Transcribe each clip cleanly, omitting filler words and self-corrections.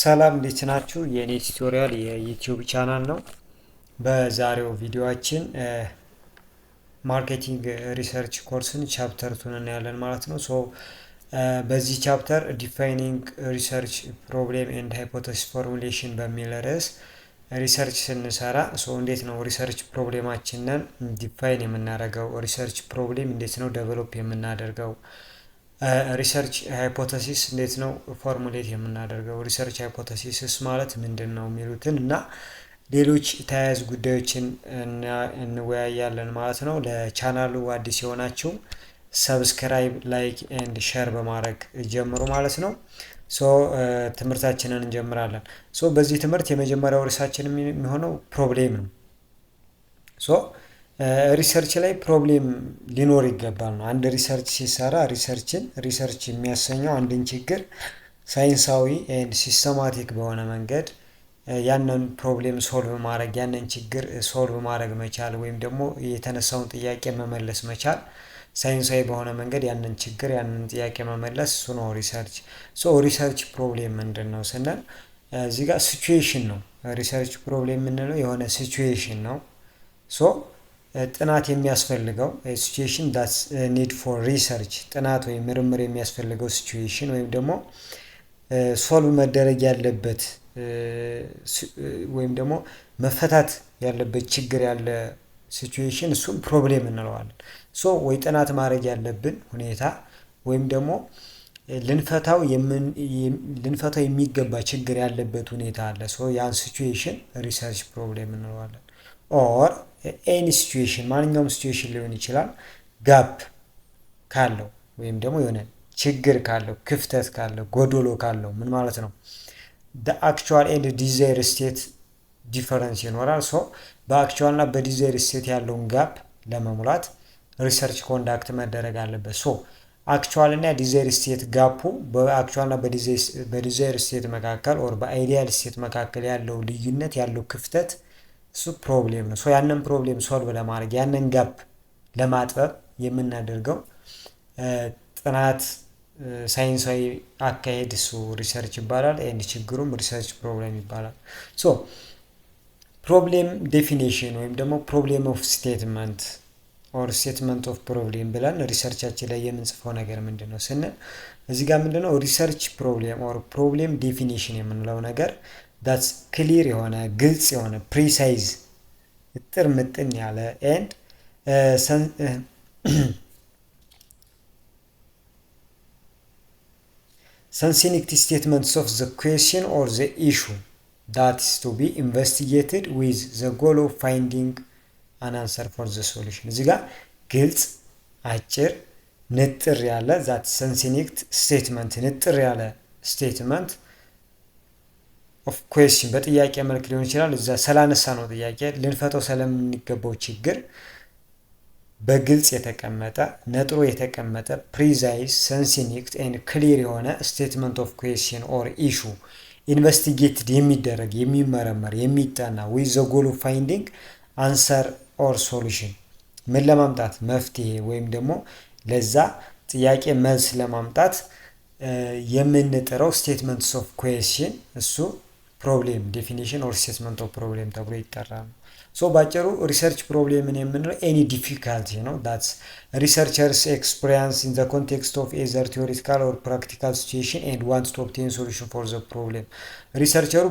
ሰላም እንዴት ናችሁ? የኔ ቱቶሪያል የዩቲዩብ ቻናል ነው። በዛሬው ቪዲዮአችን ማርኬቲንግ ሪሰርች ኮርስን ቻፕተር 2 እናያለን ማለት ነው። በዚህ ቻፕተር ዲፋይኒንግ ሪሰርች ፕሮብሌም ኤንድ ሃይፖቴሲስ ፎርሙሌሽን በሚል ርዕስ ሪሰርች ስንሰራ እንዴት ነው ሪሰርች ፕሮብሌማችንን ዲፋይን የምናደርገው፣ ሪሰርች ፕሮብሌም እንዴት ነው ዴቨሎፕ የምናደርገው፣ ሪሰርች ሃይፖቴሲስ እንዴት ነው ፎርሙሌት የምናደርገው፣ ሪሰርች ሃይፖቴሲስ ማለት ምንድን ነው የሚሉትን እና ሌሎች ተያያዥ ጉዳዮችን እንወያያለን ማለት ነው። ለቻናሉ አዲስ የሆናችሁ ሰብስክራይብ፣ ላይክ ኤንድ ሼር በማድረግ ጀምሩ ማለት ነው። ትምህርታችንን እንጀምራለን። በዚህ ትምህርት የመጀመሪያው ርዕሳችን የሚሆነው ፕሮብሌም ነው። ሪሰርች ላይ ፕሮብሌም ሊኖር ይገባል ነው። አንድ ሪሰርች ሲሰራ ሪሰርች የሚያሰኘው አንድን ችግር ሳይንሳዊ ኤንድ ሲስተማቲክ በሆነ መንገድ ያንን ፕሮብሌም ሶልቭ ማድረግ፣ ያንን ችግር ሶልቭ ማድረግ መቻል ወይም ደግሞ የተነሳውን ጥያቄ መመለስ መቻል፣ ሳይንሳዊ በሆነ መንገድ ያንን ችግር ያንን ጥያቄ መመለስ እሱ ነው ሪሰርች። ሪሰርች ፕሮብሌም ምንድን ነው ስንል እዚህ ጋር ሲቹዌሽን ነው። ሪሰርች ፕሮብሌም የምንለው የሆነ ሲቹዌሽን ነው። ጥናት የሚያስፈልገው ሲቹዌሽን ዳትስ ኒድ ፎር ሪሰርች፣ ጥናት ወይም ምርምር የሚያስፈልገው ሲቹዌሽን ወይም ደግሞ ሶልቭ መደረግ ያለበት ወይም ደግሞ መፈታት ያለበት ችግር ያለ ሲቹዌሽን እሱም ፕሮብሌም እንለዋለን። ወይ ጥናት ማድረግ ያለብን ሁኔታ ወይም ደግሞ ልንፈታው የሚገባ ችግር ያለበት ሁኔታ አለ። ያን ሲቹዌሽን ሪሰርች ፕሮብሌም እንለዋለን። ኦር ኤኒ ሲቹዌሽን ማንኛውም ሲቹዌሽን ሊሆን ይችላል። ጋፕ ካለው ወይም ደግሞ የሆነ ችግር ካለው፣ ክፍተት ካለው፣ ጎዶሎ ካለው ምን ማለት ነው? በአክቹዋል ኤንድ ዲዛይር ስቴት ዲፈረንስ ይኖራል። በአክቹዋል እና በዲዛይር ስቴት ያለውን ጋፕ ለመሙላት ሪሰርች ኮንዳክት መደረግ አለበት። አክቹዋል እና ዲዛይር ስቴት ጋፑ በአክቹዋል እና በዲዛይር ስቴት መካከል ኦር በአይዲያል ስቴት መካከል ያለው ልዩነት ያለው ክፍተት እሱ ፕሮብሌም ነው። ያንን ፕሮብሌም ሶልቭ ለማድረግ ያንን ጋፕ ለማጥበብ የምናደርገው ጥናት ሳይንሳዊ አካሄድ እሱ ሪሰርች ይባላል። ኤንድ ችግሩም ሪሰርች ፕሮብሌም ይባላል። ፕሮብሌም ዴፊኒሽን ወይም ደግሞ ፕሮብሌም ኦፍ ስቴትመንት ኦር ስቴትመንት ኦፍ ፕሮብሌም ብለን ሪሰርቻችን ላይ የምንጽፈው ነገር ምንድን ነው ስንል እዚህ ጋር ምንድን ነው ሪሰርች ፕሮብሌም ኦር ፕሮብሌም ዴፊኒሽን የምንለው ነገር ዳትስ ክሊር የሆነ ግልጽ የሆነ ፕሪሳይዝ እጥር ምጥን ያለ ኤንድ ሰንሲኒክቲ ስቴትመንትስ ኦፍ ዘ ኩዌስችን ኦር ዘ ኢሹ that is to be investigated with the goal of finding an answer for the solution። እዚህ ጋር ግልጽ፣ አጭር፣ ንጥር ያለ that ሰንሲኒክት ስቴትመንት ንጥር ያለ ስቴትመንት ኦፍ ኩዌስችን በጥያቄ መልክ ሊሆን ይችላል። እዛ ስላነሳ ነው ጥያቄ ልንፈተው ስለምንገባው ችግር በግልጽ የተቀመጠ ነጥሮ የተቀመጠ ፕሪሳይዝ ሰንሲኒክት ኤንድ ክሊር የሆነ ስቴትመንት ኦፍ ኩዌስችን ኦር ኢሹ ኢንቨስቲጌትድ የሚደረግ የሚመረመር የሚጠና ዊዝ ዘ ጎል ኦፍ ፋይንዲንግ አንሰር ኦር ሶሉሽን ምን ለማምጣት መፍትሄ ወይም ደግሞ ለዛ ጥያቄ መልስ ለማምጣት የምንጥረው ስቴትመንትስ ኦፍ ኩዌስችን እሱ ፕሮብሌም ዴፊኒሽን ኦር ስቴትመንት ኦፍ ፕሮብሌም ተብሎ ይጠራል። ባጭሩ ሪሰርች ፕሮብሌምን የምንለው ኤኒ ዲፊካልቲ ነው ዳትስ ሪሰርቸርስ ኤክስፒሪየንስ ኢን ዘ ኮንቴክስት ኦፍ ኤዘር ቲዎሪቲካል ኦር ፕራክቲካል ሲቹዌሽን ኤንድ ዋንትስ ቱ ኦብቴን ሶሉሽን ፎር ዘ ፕሮብሌም። ሪሰርቸሩ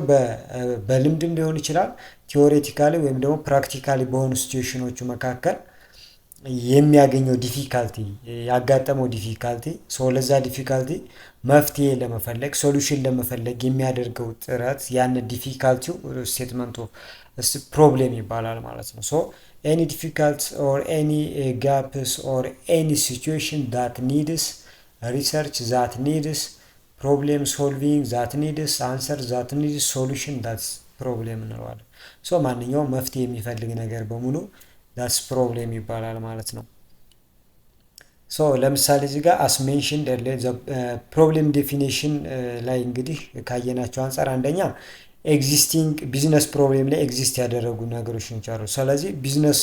በልምድም ሊሆን ይችላል ቲዎሬቲካሊ ወይም ደግሞ ፕራክቲካሊ በሆኑ ሲቹዌሽኖቹ መካከል የሚያገኘው ዲፊካልቲ ያጋጠመው ዲፊካልቲ ለዛ ዲፊካልቲ መፍትሄ ለመፈለግ ሶሉሽን ለመፈለግ የሚያደርገው ጥረት ያን ዲፊካልቲው ስቴትመንት ኦፍ ፕሮብሌም ይባላል ማለት ነው። any difficult or any gaps or any situation that needs research, that needs problem solving, that needs answer, that needs solution, that's problem እንለዋለን። ማንኛውም መፍትሄ የሚፈልግ ነገር በሙሉ that's problem ይባላል ማለት ነው። ለምሳሌ እዚህ ጋር as mentioned ፕሮብሌም ዴፊኒሽን ላይ እንግዲህ ካየናቸው አንፃር አንደኛ ኤግዚስቲንግ ቢዝነስ ፕሮብሌም ላይ ኤግዚስት ያደረጉ ነገሮች ናቸው። ስለዚህ ቢዝነስ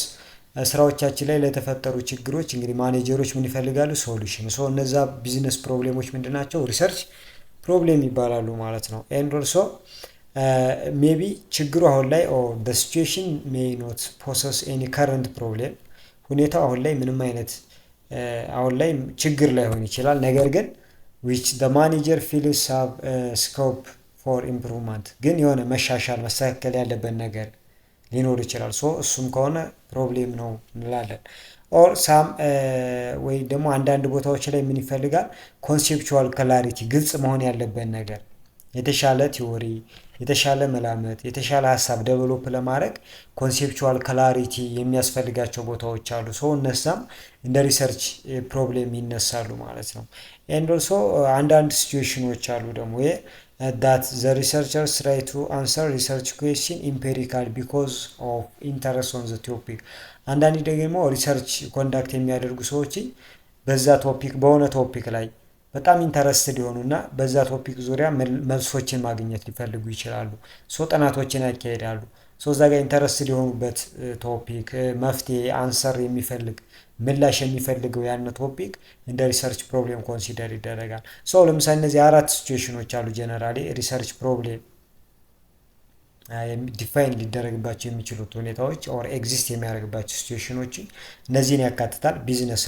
ስራዎቻችን ላይ ለተፈጠሩ ችግሮች እንግዲህ ማኔጀሮች ምን ይፈልጋሉ? ሶሉሽን። እነዛ ቢዝነስ ፕሮብሌሞች ምንድናቸው? ሪሰርች ፕሮብሌም ይባላሉ ማለት ነው። ኤንድ ኦልሶ ሜቢ ችግሩ አሁን ላይ the situation may not possess any current problem ሁኔታው አሁን ላይ ምንም አይነት አሁን ላይ ችግር ላይሆን ይችላል። ነገር ግን which the manager feels have scope for improvement ግን የሆነ መሻሻል መስተካከል ያለበት ነገር ሊኖር ይችላል። ሶ እሱም ከሆነ ፕሮብሌም ነው እንላለን። ኦር ሳም ወይ ደግሞ አንዳንድ ቦታዎች ላይ ምን ይፈልጋል? ኮንሴፕቹዋል ክላሪቲ ግልጽ መሆን ያለበት ነገር የተሻለ ቲዎሪ የተሻለ መላመት የተሻለ ሀሳብ ዴቨሎፕ ለማድረግ ኮንሴፕቹዋል ክላሪቲ የሚያስፈልጋቸው ቦታዎች አሉ። ሶ እነሳም እንደ ሪሰርች ፕሮብሌም ይነሳሉ ማለት ነው። ኤንድ ኦልሶ አንዳንድ ሲቹዌሽኖች አሉ ደግሞ that the researchers try to answer research question empirical because of interest on the topic አንዳንዴ ደግሞ ሪሰርች ኮንዳክት የሚያደርጉ ሰዎች በዛ ቶፒክ በሆነ ቶፒክ ላይ በጣም ኢንተረስትድ የሆኑና በዛ ቶፒክ ዙሪያ መልሶችን ማግኘት ሊፈልጉ ይችላሉ። ሶ ጥናቶችን ያካሂዳሉ። ሶ እዛ ጋር ኢንተረስትድ የሆኑበት ቶፒክ መፍትሄ አንሰር የሚፈልግ ምላሽ የሚፈልገው ያን ቶፒክ እንደ ሪሰርች ፕሮብሌም ኮንሲደር ይደረጋል። ሶ ለምሳሌ እነዚህ አራት ሲቹዌሽኖች አሉ ጀነራሊ ሪሰርች ፕሮብሌም ዲፋይን ሊደረግባቸው የሚችሉት ሁኔታዎች ኦር ኤግዚስት የሚያደርግባቸው ሲቹዌሽኖች እነዚህን ያካትታል። ቢዝነስ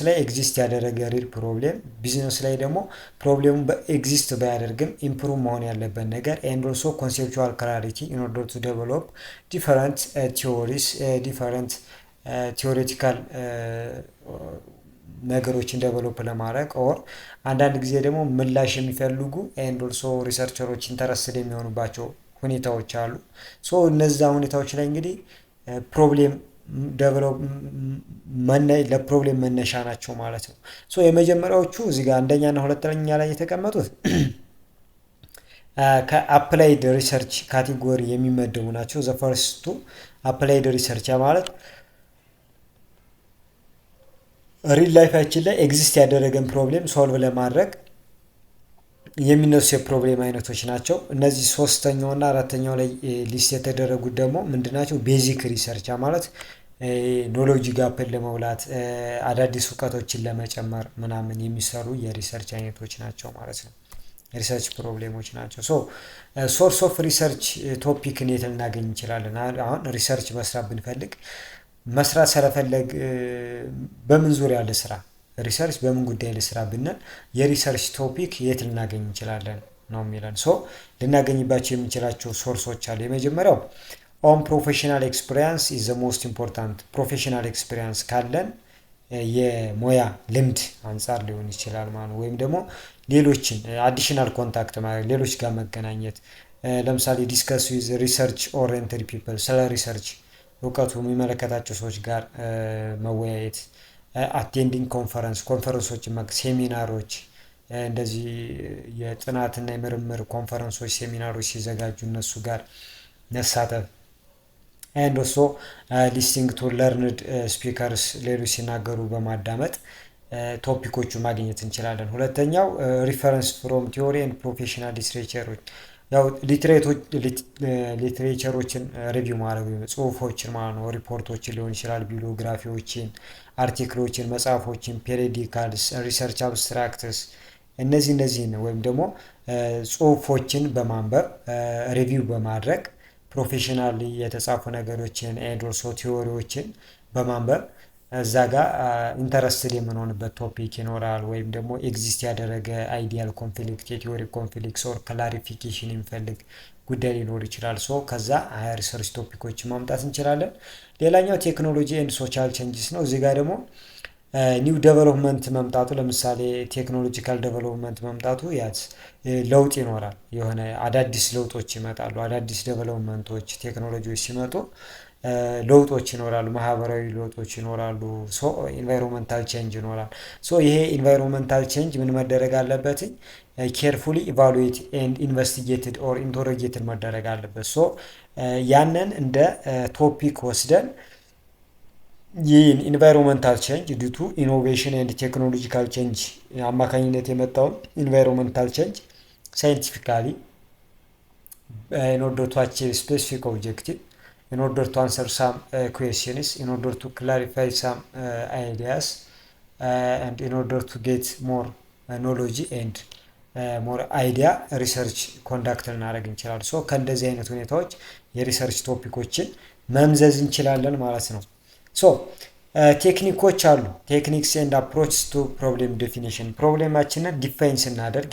ላይ ኤግዚስት ያደረገ ሪል ፕሮብሌም፣ ቢዝነስ ላይ ደግሞ ፕሮብሌሙ ኤግዚስት ባያደርግም ኢምፕሩቭ መሆን ያለበት ነገር ኤንድ ኦልሶ ኮንሴፕቹዋል ክላሪቲ ኢን ኦርደር ቱ ዴቨሎፕ ዲፈረንት ቲዎሪስ ዲፈረንት ቲዎሬቲካል ነገሮችን ዴቨሎፕ ለማድረግ ኦር አንዳንድ ጊዜ ደግሞ ምላሽ የሚፈልጉ ኤንድ ኦልሶ ሪሰርቸሮች ኢንተረስትድ የሚሆኑባቸው ሁኔታዎች አሉ። ሶ እነዛ ሁኔታዎች ላይ እንግዲህ ፕሮብሌም ዴቨሎፕ ለፕሮብሌም መነሻ ናቸው ማለት ነው። ሶ የመጀመሪያዎቹ እዚህ ጋር አንደኛና ሁለተኛ ላይ የተቀመጡት ከአፕላይድ ሪሰርች ካቴጎሪ የሚመደቡ ናቸው። ዘ ፈርስቱ አፕላይድ ሪሰርች ማለት ሪል ላይፋችን ላይ ኤግዚስት ያደረገን ፕሮብሌም ሶልቭ ለማድረግ የሚነሱ የፕሮብሌም አይነቶች ናቸው። እነዚህ ሶስተኛውና አራተኛው ላይ ሊስት የተደረጉት ደግሞ ምንድናቸው? ቤዚክ ሪሰርች ማለት ኖሎጂ ጋፕን ለመውላት አዳዲስ እውቀቶችን ለመጨመር ምናምን የሚሰሩ የሪሰርች አይነቶች ናቸው ማለት ነው። ሪሰርች ፕሮብሌሞች ናቸው። ሶርስ ኦፍ ሪሰርች ቶፒክን የት ልናገኝ እንችላለን? አሁን ሪሰርች መስራት ብንፈልግ መስራት ስለፈለግ በምን ዙሪያ ልስራ ሪሰርች በምን ጉዳይ ልስራ ብንል የሪሰርች ቶፒክ የት ልናገኝ እንችላለን ነው የሚለን። ልናገኝባቸው የምንችላቸው ሶርሶች አሉ። የመጀመሪያው ኦን ፕሮፌሽናል ኤክስፒሪየንስ ኢዝ ዘ ሞስት ኢምፖርታንት። ፕሮፌሽናል ኤክስፒሪየንስ ካለን የሙያ ልምድ አንጻር ሊሆን ይችላል ማለት ወይም ደግሞ ሌሎችን አዲሽናል ኮንታክት ማድረግ ሌሎች ጋር መገናኘት። ለምሳሌ ዲስከስ ዊዝ ሪሰርች ኦሪየንትድ ፒፕል ስለ ሪሰርች እውቀቱ የሚመለከታቸው ሰዎች ጋር መወያየት። አቴንዲንግ ኮንፈረንሶችን ሴሚናሮች እንደዚህ የጥናትና የምርምር ኮንፈረንሶች ሴሚናሮች ሲዘጋጁ እነሱ ጋር መሳተፍ። ኤንድ ኦልሶ ሊስቲንግ ቱ ለርንድ ስፒከርስ ሌሎች ሲናገሩ በማዳመጥ ቶፒኮቹ ማግኘት እንችላለን። ሁለተኛው ሪፈረንስ ፍሮም ቲዎሪ ኤንድ ፕሮፌሽናል ሊትሬቸሮች ያው ሊትሬቸሮችን ሪቪው ማድረግ ጽሁፎችን ማለት ነው። ሪፖርቶችን ሊሆን ይችላል፣ ቢሊዮግራፊዎችን፣ አርቲክሎችን፣ መጽሐፎችን፣ ፔሪዲካልስ፣ ሪሰርች አብስትራክትስ እነዚህን ወይም ደግሞ ጽሁፎችን በማንበብ ሪቪው በማድረግ ፕሮፌሽናሊ የተጻፉ ነገሮችን ኤንድ ኦልሶ ቲዎሪዎችን በማንበብ እዛ ጋር ኢንተረስትድ የምንሆንበት ቶፒክ ይኖራል። ወይም ደግሞ ኤግዚስት ያደረገ አይዲያል ኮንፍሊክት የቲዎሪ ኮንፍሊክት ኦር ክላሪፊኬሽን የሚፈልግ ጉዳይ ሊኖር ይችላል። ከዛ ሪሰርች ቶፒኮችን ማምጣት እንችላለን። ሌላኛው ቴክኖሎጂ ኤንድ ሶሻል ቼንጅስ ነው። እዚህ ጋር ደግሞ ኒው ዴቨሎፕመንት መምጣቱ ለምሳሌ ቴክኖሎጂካል ዴቨሎፕመንት መምጣቱ ለውጥ ይኖራል። የሆነ አዳዲስ ለውጦች ይመጣሉ። አዳዲስ ዴቨሎፕመንቶች ቴክኖሎጂዎች ሲመጡ ለውጦች ይኖራሉ። ማህበራዊ ለውጦች ይኖራሉ። ኢንቫይሮንመንታል ቼንጅ ይኖራል። ይሄ ኢንቫይሮንመንታል ቼንጅ ምን መደረግ አለበት? ኬርፉሊ ኢቫሉዌት ኤንድ ኢንቨስቲጌትድ ኦር ኢንተሮጌትድ መደረግ አለበት። ያንን እንደ ቶፒክ ወስደን ይህን ኢንቫይሮንመንታል ቼንጅ ዲቱ ኢኖቬሽን ኤንድ ቴክኖሎጂካል ቼንጅ አማካኝነት የመጣውን ኢንቫይሮንመንታል ቼንጅ ሳይንቲፊካሊ ኢን ኦርደር ቱ አቺቭ ስፔሲፊክ ኦብጀክቲቭ in order to answer some questions, in order to clarify some ideas, and in order to get more knowledge and ሞር አይዲያ ሪሰርች ኮንዳክት ልናደርግ እንችላለን። ሶ ከእንደዚህ አይነት ሁኔታዎች የሪሰርች ቶፒኮችን መምዘዝ እንችላለን ማለት ነው። ሶ ቴክኒኮች አሉ። ቴክኒክስ ኤንድ አፕሮች ቱ ፕሮብሌም ዴፊኒሽን። ፕሮብሌማችንን ዲፋይን ስናደርግ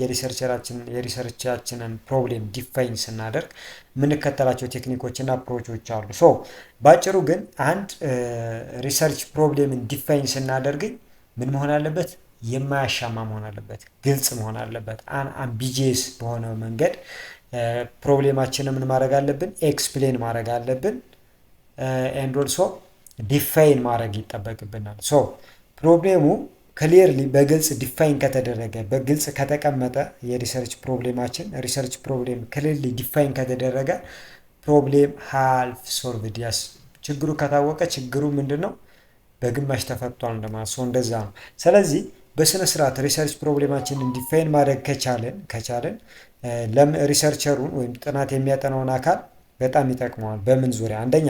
የሪሰርቻችንን ፕሮብሌም ዲፋይን ስናደርግ የምንከተላቸው ቴክኒኮችና አፕሮቾች አሉ። ሶ ባጭሩ ግን አንድ ሪሰርች ፕሮብሌምን ዲፋይን ስናደርግ ምን መሆን አለበት? የማያሻማ መሆን አለበት፣ ግልጽ መሆን አለበት። አምቢጂየስ በሆነ መንገድ ፕሮብሌማችንን ምን ማድረግ አለብን? ኤክስፕሌን ማድረግ አለብን። ኤንድ ኦልሶ ዲፋይን ማድረግ ይጠበቅብናል። ሶ ፕሮብሌሙ ክሊርሊ በግልጽ ዲፋይን ከተደረገ፣ በግልጽ ከተቀመጠ የሪሰርች ፕሮብሌማችን ሪሰርች ፕሮብሌም ክሊርሊ ዲፋይን ከተደረገ ፕሮብሌም ሃልፍ ሶልቭድ። ያስ ችግሩ ከታወቀ ችግሩ ምንድን ነው? በግማሽ ተፈቷል እንደማለት። ሶ እንደዛ ነው። ስለዚህ በስነ ስርዓት ሪሰርች ፕሮብሌማችንን ዲፋይን ማድረግ ከቻለን ሪሰርቸሩን ወይም ጥናት የሚያጠናውን አካል በጣም ይጠቅመዋል። በምን ዙሪያ? አንደኛ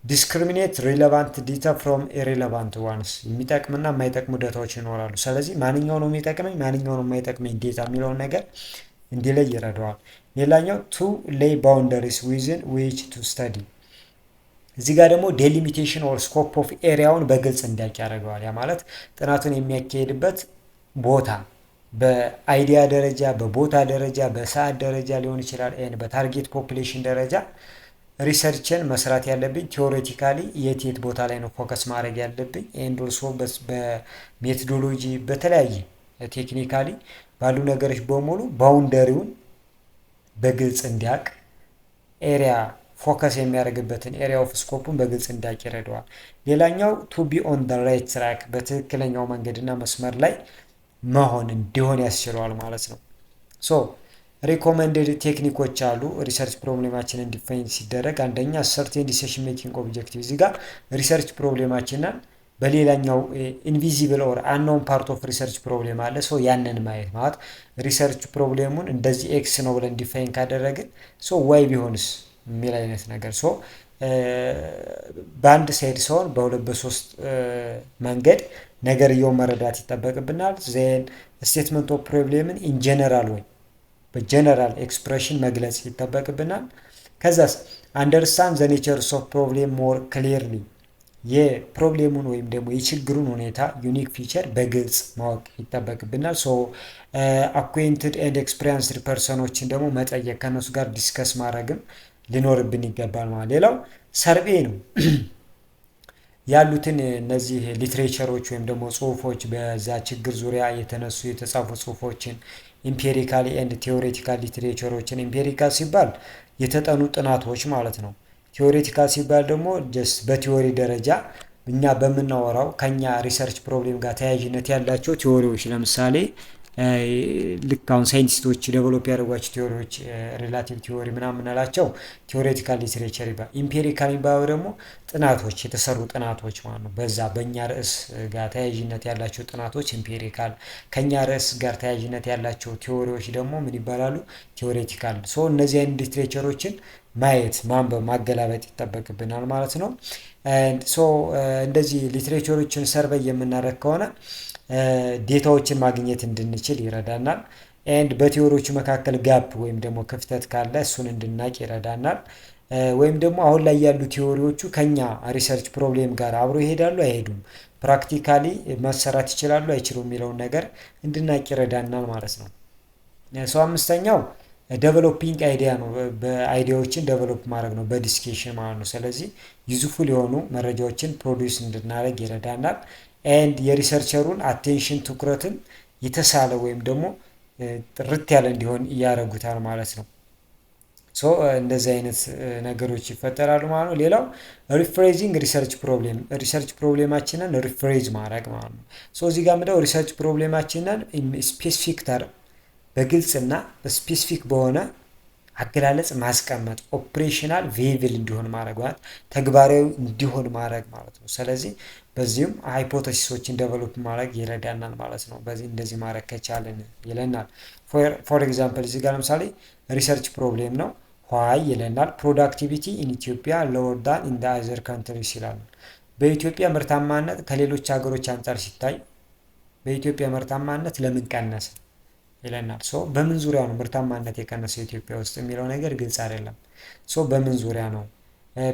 ዲስክሪሚኔት ሪሌቫንት ዴታ ፍሮም ኢሬሌቫንት ዋንስ። የሚጠቅምና የማይጠቅሙ ዳታዎች ይኖራሉ። ስለዚህ ማንኛው ነው የሚጠቅመኝ፣ ማንኛው ነው የማይጠቅመኝ ዴታ የሚለውን ነገር እንዲለይ ይረዳዋል። ሌላኛው ቱ ሌይ ባውንደሪስ ዊዝን ዊች ቱ ስተዲ። እዚህ ጋር ደግሞ ዴሊሚቴሽን ኦር ስኮፕ ኦፍ ኤሪያውን በግልጽ እንዲያውቅ ያደርገዋል። ያ ማለት ጥናቱን የሚያካሄድበት ቦታ በአይዲያ ደረጃ፣ በቦታ ደረጃ፣ በሰዓት ደረጃ ሊሆን ይችላል። በታርጌት ፖፕሌሽን ደረጃ ሪሰርችን መስራት ያለብኝ ቲዎሬቲካሊ የት ቦታ ላይ ነው ፎከስ ማድረግ ያለብኝ፣ ኤንድ ኦልሶ በሜቶዶሎጂ በተለያየ ቴክኒካሊ ባሉ ነገሮች በሙሉ ባውንደሪውን በግልጽ እንዲያውቅ፣ ኤሪያ ፎከስ የሚያደርግበትን ኤሪያ ኦፍ ስኮፑን በግልጽ እንዲያውቅ ይረዳዋል። ሌላኛው ቱ ቢ ኦን ደ ራይት ትራክ፣ በትክክለኛው መንገድና መስመር ላይ መሆን እንዲሆን ያስችለዋል ማለት ነው። ሶ ሪኮመንድድ ቴክኒኮች አሉ ሪሰርች ፕሮብሌማችንን ዲፋይን ሲደረግ። አንደኛ ሰርቴን ዲሲሽን ሜኪንግ ኦብጀክቲቭ። እዚህ ጋር ሪሰርች ፕሮብሌማችንን በሌላኛው ኢንቪዚብል ኦር አንኖን ፓርት ኦፍ ሪሰርች ፕሮብሌም አለ። ሶ ያንን ማየት ማለት ሪሰርች ፕሮብሌሙን እንደዚህ ኤክስ ነው ብለን ዲፋይን ካደረግን ሶ ዋይ ቢሆንስ የሚል አይነት ነገር። ሶ በአንድ ሳይድ ሲሆን በሁለት በሶስት መንገድ ነገርየው መረዳት ይጠበቅብናል። ዜን ስቴትመንት ኦፍ ፕሮብሌምን ኢን ጀነራል ወይ በጀነራል ኤክስፕሬሽን መግለጽ ይጠበቅብናል። ከዛስ አንደርስታንድ ዘ ኔቸርስ ኦፍ ፕሮብሌም ሞር ክሊርሊ፣ የፕሮብሌሙን ወይም ደግሞ የችግሩን ሁኔታ ዩኒክ ፊቸር በግልጽ ማወቅ ይጠበቅብናል። ሶ አኩዌንትድ ኤንድ ኤክስፔሪንስድ ፐርሰኖችን ደግሞ መጠየቅ፣ ከነሱ ጋር ዲስከስ ማድረግም ሊኖርብን ይገባል ማለት። ሌላው ሰርቬ ነው። ያሉትን እነዚህ ሊትሬቸሮች ወይም ደግሞ ጽሁፎች፣ በዛ ችግር ዙሪያ የተነሱ የተጻፉ ጽሁፎችን ኢምፔሪካል ኤንድ ቴዎሬቲካል ሊትሬቸሮችን፣ ኢምፔሪካል ሲባል የተጠኑ ጥናቶች ማለት ነው። ቴዎሬቲካል ሲባል ደግሞ ጀስት በቲዎሪ ደረጃ እኛ በምናወራው ከኛ ሪሰርች ፕሮብሌም ጋር ተያያዥነት ያላቸው ቲዎሪዎች፣ ለምሳሌ ልክ አሁን ሳይንቲስቶች ዴቨሎፕ ያደረጓቸው ቲዎሪዎች ሪላቲቭ ቲዎሪ ምናምን የምንላቸው ቲዎሬቲካል ሊትሬቸር ይባላል። ኢምፔሪካል የሚባለው ደግሞ ጥናቶች፣ የተሰሩ ጥናቶች ማለት ነው። በዛ በእኛ ርዕስ ጋር ተያያዥነት ያላቸው ጥናቶች ኢምፔሪካል፣ ከኛ ርዕስ ጋር ተያያዥነት ያላቸው ቲዎሪዎች ደግሞ ምን ይባላሉ? ቲዎሬቲካል። ሶ እነዚህ አይነት ሊትሬቸሮችን ማየት፣ ማንበብ፣ ማገላበጥ ይጠበቅብናል ማለት ነው። ሶ እንደዚህ ሊትሬቸሮችን ሰርቬይ የምናደርግ ከሆነ ዴታዎችን ማግኘት እንድንችል ይረዳናል። ኤንድ በቲዎሪዎቹ መካከል ጋፕ ወይም ደግሞ ክፍተት ካለ እሱን እንድናቅ ይረዳናል። ወይም ደግሞ አሁን ላይ ያሉ ቲዎሪዎቹ ከኛ ሪሰርች ፕሮብሌም ጋር አብሮ ይሄዳሉ አይሄዱም፣ ፕራክቲካሊ መሰራት ይችላሉ አይችሉም የሚለውን ነገር እንድናቅ ይረዳናል ማለት ነው። ሰው አምስተኛው ዴቨሎፒንግ አይዲያ ነው። በአይዲያዎችን ዴቨሎፕ ማድረግ ነው በዲስኬሽን ማለት ነው። ስለዚህ ዩዝፉል የሆኑ መረጃዎችን ፕሮዲውስ እንድናደርግ ይረዳናል። ኤንድ የሪሰርቸሩን አቴንሽን ትኩረትን የተሳለ ወይም ደግሞ ጥርት ያለ እንዲሆን እያደረጉታል ማለት ነው። ሶ እንደዚህ አይነት ነገሮች ይፈጠራሉ ማለት ነው። ሌላው ሪፍሬዚንግ ሪሰርች ፕሮብሌም፣ ሪሰርች ፕሮብሌማችንን ሪፍሬዝ ማድረግ ማለት ነው። ሶ እዚህ ጋር ምንድነው ሪሰርች ፕሮብሌማችንን ስፔሲፊክ ተርም በግልጽና ስፔሲፊክ በሆነ አገላለጽ ማስቀመጥ፣ ኦፕሬሽናል ቬይብል እንዲሆን ማድረግ ማለት ተግባራዊ እንዲሆን ማድረግ ማለት ነው። ስለዚህ በዚህም ሃይፖቴሲሶችን ዴቨሎፕ ማድረግ ይረዳናል ማለት ነው። በዚህ እንደዚህ ማድረግ ከቻለን ይለናል። ፎር ኤግዛምፕል እዚህ ጋር ለምሳሌ ሪሰርች ፕሮብሌም ነው ዋይ ይለናል። ፕሮዳክቲቪቲ ኢን ኢትዮጵያ ሎወር ዳን ኢን አዘር ካንትሪስ ይላል። በኢትዮጵያ ምርታማነት ከሌሎች ሀገሮች አንጻር ሲታይ በኢትዮጵያ ምርታማነት ለምን ቀነሰ ይለናል። ሶ በምን ዙሪያ ነው ምርታማነት የቀነሰው ኢትዮጵያ ውስጥ የሚለው ነገር ግልጽ አይደለም። ሶ በምን ዙሪያ ነው፣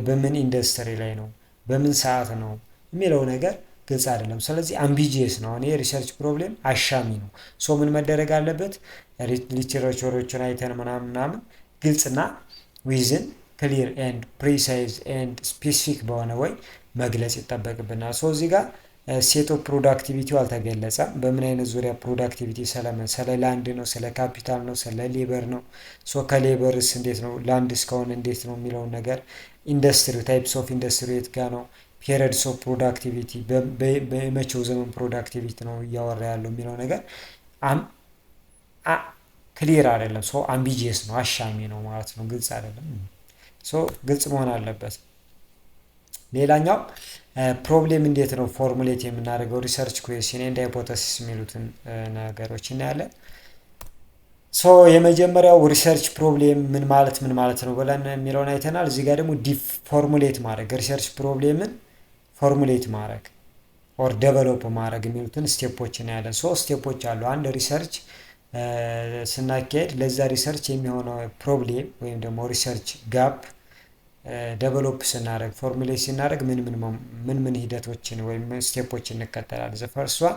በምን ኢንዱስትሪ ላይ ነው፣ በምን ሰዓት ነው የሚለው ነገር ግልጽ አይደለም። ስለዚህ አምቢጂየስ ነው። አሁን የሪሰርች ፕሮብሌም አሻሚ ነው። ሶ ምን መደረግ አለበት? ሊትሬቸሮችን አይተን ምናምን ግልጽና ዊዝን ክሊር ኤንድ ፕሪሳይዝ ኤንድ ስፔሲፊክ በሆነ ወይ መግለጽ ይጠበቅብናል። ሶ እዚህ ጋር ሴት ኦፍ ፕሮዳክቲቪቲው አልተገለጸም። በምን አይነት ዙሪያ ፕሮዳክቲቪቲ ስለ ላንድ ነው፣ ስለ ካፒታል ነው፣ ስለ ሌበር ነው። ሶ ከሌበርስ እንዴት ነው፣ ላንድ እስከሆነ እንዴት ነው የሚለውን ነገር፣ ኢንዱስትሪ ታይፕስ ኦፍ ኢንዱስትሪ የት ጋ ነው፣ ፔሪድስ ኦፍ ፕሮዳክቲቪቲ በመቼው ዘመን ፕሮዳክቲቪቲ ነው እያወራ ያለው የሚለው ነገር ክሊር አይደለም። ሶ አምቢጂየስ ነው፣ አሻሚ ነው ማለት ነው። ግልጽ አይደለም። ሶ ግልጽ መሆን አለበት። ሌላኛው ፕሮብሌም እንዴት ነው ፎርሙሌት የምናደርገው፣ ሪሰርች ኩዌስችን ኤንድ ሃይፖተሲስ የሚሉትን ነገሮች እናያለን። ሶ የመጀመሪያው ሪሰርች ፕሮብሌም ምን ማለት ነው ብለን የሚለውን አይተናል። እዚህ ጋር ደግሞ ፎርሙሌት ማድረግ፣ ሪሰርች ፕሮብሌምን ፎርሙሌት ማድረግ ኦር ዴቨሎፕ ማድረግ የሚሉትን ስቴፖች እናያለን። ሶስት ስቴፖች አሉ። አንድ ሪሰርች ስናካሄድ ለዛ ሪሰርች የሚሆነው ፕሮብሌም ወይም ደግሞ ሪሰርች ጋፕ ዴቨሎፕ ስናደርግ ፎርሙሌት ስናደርግ ምን ሂደቶችን ወይም ስቴፖችን እንከተላለን። ዘ ፈርስት ዋን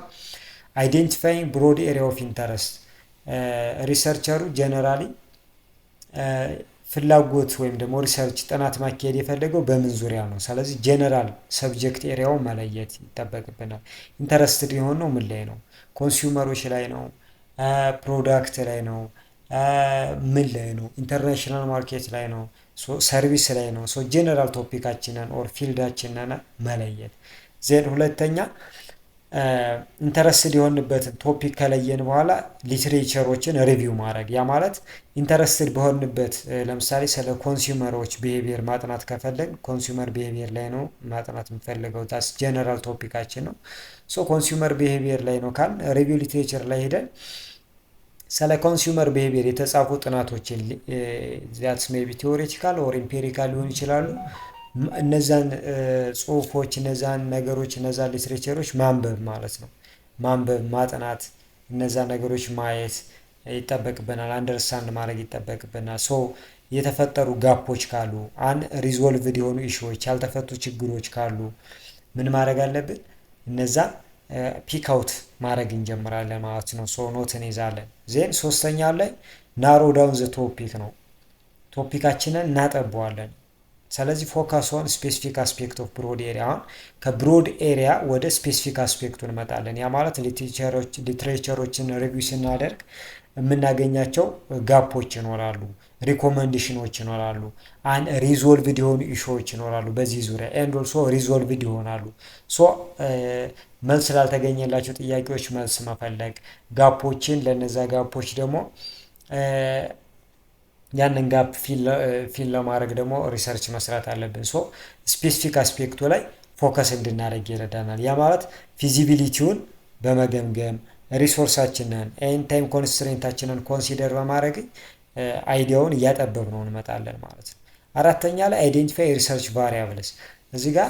አይዴንቲፋይንግ ብሮድ ኤሪያ ኦፍ ኢንተረስት። ሪሰርቸሩ ጀነራሊ ፍላጎት ወይም ደግሞ ሪሰርች ጥናት ማካሄድ የፈለገው በምን ዙሪያ ነው። ስለዚህ ጀነራል ሰብጀክት ኤሪያው መለየት ይጠበቅብናል። ኢንተረስትድ የሆነው ምን ላይ ነው? ኮንሱመሮች ላይ ነው? ፕሮዳክት ላይ ነው? ምን ላይ ነው? ኢንተርናሽናል ማርኬት ላይ ነው? ሰርቪስ ላይ ነው? ሶ ጀነራል ቶፒካችንን ኦር ፊልዳችንን መለየት። ዜን ሁለተኛ ኢንተረስትድ የሆንበትን ቶፒክ ከለየን በኋላ ሊትሬቸሮችን ሪቪው ማድረግ። ያ ማለት ኢንተረስትድ በሆንበት ለምሳሌ ስለ ኮንሱመሮች ቢሄቪየር ማጥናት ከፈለግ ኮንሱመር ቢሄቪየር ላይ ነው ማጥናት የምፈልገው፣ ታስ ጀነራል ቶፒካችን ነው። ሶ ኮንሱመር ቢሄቪየር ላይ ነው ካል ሪቪው ሊትሬቸር ላይ ሄደን ስለ ኮንሱመር ቢሄቪየር የተጻፉ ጥናቶችን ዛትስ ሜቢ ቲዎሬቲካል ኦር ኢምፔሪካል ሊሆኑ ይችላሉ። እነዛን ጽሁፎች፣ እነዛን ነገሮች፣ እነዛን ሊትሬቸሮች ማንበብ ማለት ነው። ማንበብ፣ ማጥናት፣ እነዛን ነገሮች ማየት ይጠበቅብናል። አንደርስታንድ ማድረግ ይጠበቅብናል። ሶ የተፈጠሩ ጋፖች ካሉ፣ ሪዞልቭድ የሆኑ ኢሹዎች፣ ያልተፈቱ ችግሮች ካሉ ምን ማድረግ አለብን? እነዛን ፒክ አውት ማድረግ እንጀምራለን ማለት ነው። ሶ ኖት እንይዛለን። ዜን ሶስተኛ ላይ ናሮ ዳውን ዘ ቶፒክ ነው። ቶፒካችንን እናጠበዋለን። ስለዚህ ፎከስ ኦን ስፔሲፊክ አስፔክት ኦፍ ብሮድ ኤሪያ። አሁን ከብሮድ ኤሪያ ወደ ስፔሲፊክ አስፔክቱ እንመጣለን። ያ ማለት ሊትሬቸሮችን ሪቪው ስናደርግ የምናገኛቸው ጋፖች ይኖራሉ፣ ሪኮመንዴሽኖች ይኖራሉ፣ ሪዞልቭድ የሆኑ ኢሹዎች ይኖራሉ በዚህ ዙሪያ ኤንድ ኦልሶ ሪዞልቭድ ይሆናሉ። ሶ መልስ ላልተገኘላቸው ጥያቄዎች መልስ መፈለግ፣ ጋፖችን ለነዛ ጋፖች ደግሞ ያንን ጋፕ ፊል ለማድረግ ደግሞ ሪሰርች መስራት አለብን። ሶ ስፔሲፊክ አስፔክቱ ላይ ፎከስ እንድናደርግ ይረዳናል። ያ ማለት ፊዚቢሊቲውን በመገምገም ሪሶርሳችንን ኤንድ ታይም ኮንስትሬንታችንን ኮንሲደር በማድረግ አይዲያውን እያጠበብ ነው እንመጣለን ማለት ነው። አራተኛ ላይ አይዴንቲፋይ ሪሰርች ቫሪያብልስ። እዚህ ጋር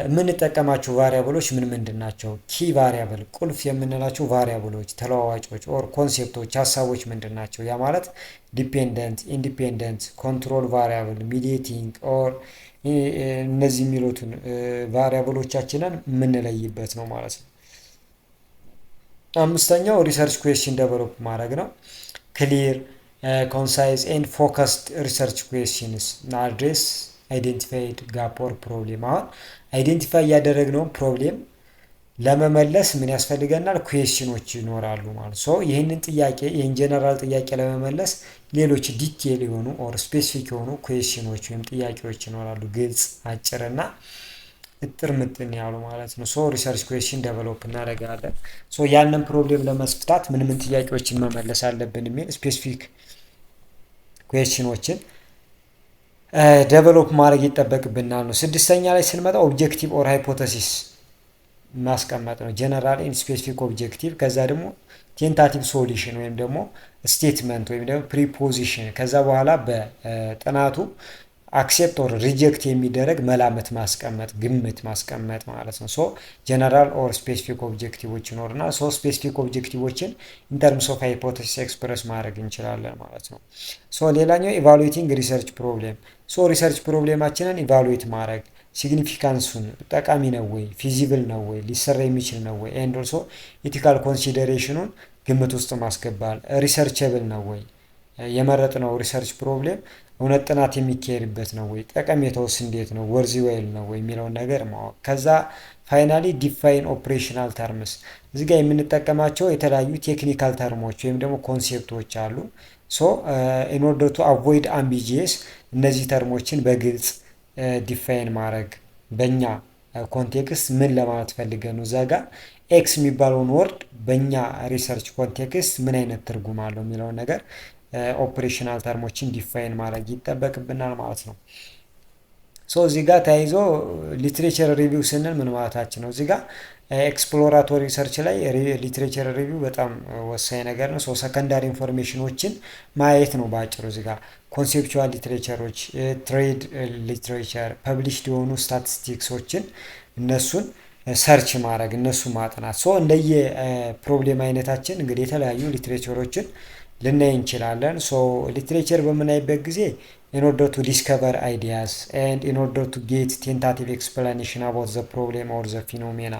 የምንጠቀማቸው ቫሪያብሎች ምንድን ናቸው? ኪ ቫሪያብል ቁልፍ የምንላቸው ቫሪያብሎች፣ ተለዋዋጮች ኦር ኮንሴፕቶች፣ ሀሳቦች ምንድን ናቸው? ያ ማለት ዲፔንደንት፣ ኢንዲፔንደንት፣ ኮንትሮል ቫሪያብል፣ ሚዲዬቲንግ ኦር እነዚህ የሚሉትን ቫሪያብሎቻችንን የምንለይበት ነው ማለት ነው። አምስተኛው ሪሰርች ኩዌስችን ዴቨሎፕ ማድረግ ነው። ክሊር ኮንሳይዝ ኤንድ ፎከስድ ሪሰርች ኩዌስችንስ አድሬስ አይዴንቲፋይድ ጋፕ ኦር ፕሮብሌም። አሁን አይዴንቲፋይ ያደረግነውን ፕሮብሌም ለመመለስ ምን ያስፈልገናል? ኩዌስችኖች ይኖራሉ ማለት ሶ ይህንን ጥያቄ ይህን ጀነራል ጥያቄ ለመመለስ ሌሎች ዲቴል የሆኑ ኦር ስፔሲፊክ የሆኑ ኩዌስችኖች ወይም ጥያቄዎች ይኖራሉ። ግልጽ፣ አጭርና እጥር ምጥን ያሉ ማለት ነው። ሶ ሪሰርች ኩዌስችን ዴቨሎፕ እናደርጋለን። ሶ ያንን ፕሮብሌም ለመፍታት ምን ጥያቄዎችን መመለስ አለብን የሚል ስፔሲፊክ ኩዌስችኖችን ዴቨሎፕ ማድረግ ይጠበቅብናል ነው። ስድስተኛ ላይ ስንመጣ ኦብጀክቲቭ ኦር ሃይፖተሲስ ማስቀመጥ ነው። ጀነራል ኢን ስፔሲፊክ ኦብጀክቲቭ፣ ከዛ ደግሞ ቴንታቲቭ ሶሉሽን ወይም ደግሞ ስቴትመንት ወይም ደግሞ ፕሪፖዚሽን፣ ከዛ በኋላ በጥናቱ አክሴፕት ኦር ሪጀክት የሚደረግ መላምት ማስቀመጥ፣ ግምት ማስቀመጥ ማለት ነው። ሶ ጀነራል ኦር ስፔሲፊክ ኦብጀክቲቮች ይኖርና ሶ ስፔሲፊክ ኦብጀክቲቮችን ኢንተርምስ ኦፍ ሃይፖቴሲስ ኤክስፕረስ ማድረግ እንችላለን ማለት ነው። ሶ ሌላኛው ኢቫሉዌቲንግ ሪሰርች ፕሮብሌም። ሶ ሪሰርች ፕሮብሌማችንን ኢቫሉዌት ማድረግ ሲግኒፊካንሱን ጠቃሚ ነው ወይ፣ ፊዚብል ነው ወይ፣ ሊሰራ የሚችል ነው ወይ፣ ኤንድ ኦልሶ ኢቲካል ኮንሲደሬሽኑን ግምት ውስጥ ማስገባል። ሪሰርቸብል ነው ወይ፣ የመረጥነው ሪሰርች ፕሮብሌም እውነት ጥናት የሚካሄድበት ነው ወይ፣ ጠቀሜታውስ እንዴት ነው፣ ወርዚ ዌል ነው ወይ የሚለውን ነገር ማወቅ። ከዛ ፋይናሊ ዲፋይን ኦፕሬሽናል ተርምስ። እዚህ ጋር የምንጠቀማቸው የተለያዩ ቴክኒካል ተርሞች ወይም ደግሞ ኮንሴፕቶች አሉ። ሶ ኢን ኦርደር ቱ አቮይድ አምቢጂየስ እነዚህ ተርሞችን በግልጽ ዲፋይን ማድረግ፣ በእኛ ኮንቴክስት ምን ለማለት ፈልገን ነው፣ እዛ ጋር ኤክስ የሚባለውን ወርድ በእኛ ሪሰርች ኮንቴክስት ምን አይነት ትርጉም አለው የሚለውን ነገር ኦፕሬሽናል ተርሞችን ዲፋይን ማድረግ ይጠበቅብናል ማለት ነው። ሶ እዚህ ጋር ተያይዞ ሊትሬቸር ሪቪው ስንል ምን ማለታችን ነው? እዚህ ጋር ኤክስፕሎራቶሪ ሪሰርች ላይ ሊትሬቸር ሪቪው በጣም ወሳኝ ነገር ነው። ሶ ሰከንዳሪ ኢንፎርሜሽኖችን ማየት ነው በአጭሩ። እዚህ ጋር ኮንሴፕቹዋል ሊትሬቸሮች፣ ትሬድ ሊትሬቸር፣ ፐብሊሽድ የሆኑ ስታቲስቲክሶችን እነሱን ሰርች ማድረግ፣ እነሱ ማጥናት። ሶ እንደየ ፕሮብሌም አይነታችን እንግዲህ የተለያዩ ሊትሬቸሮችን ልናይ እንችላለን። ሶ ሊትሬቸር በምናይበት ጊዜ in order to discover ideas and in order to get tentative explanation about the problem or the phenomena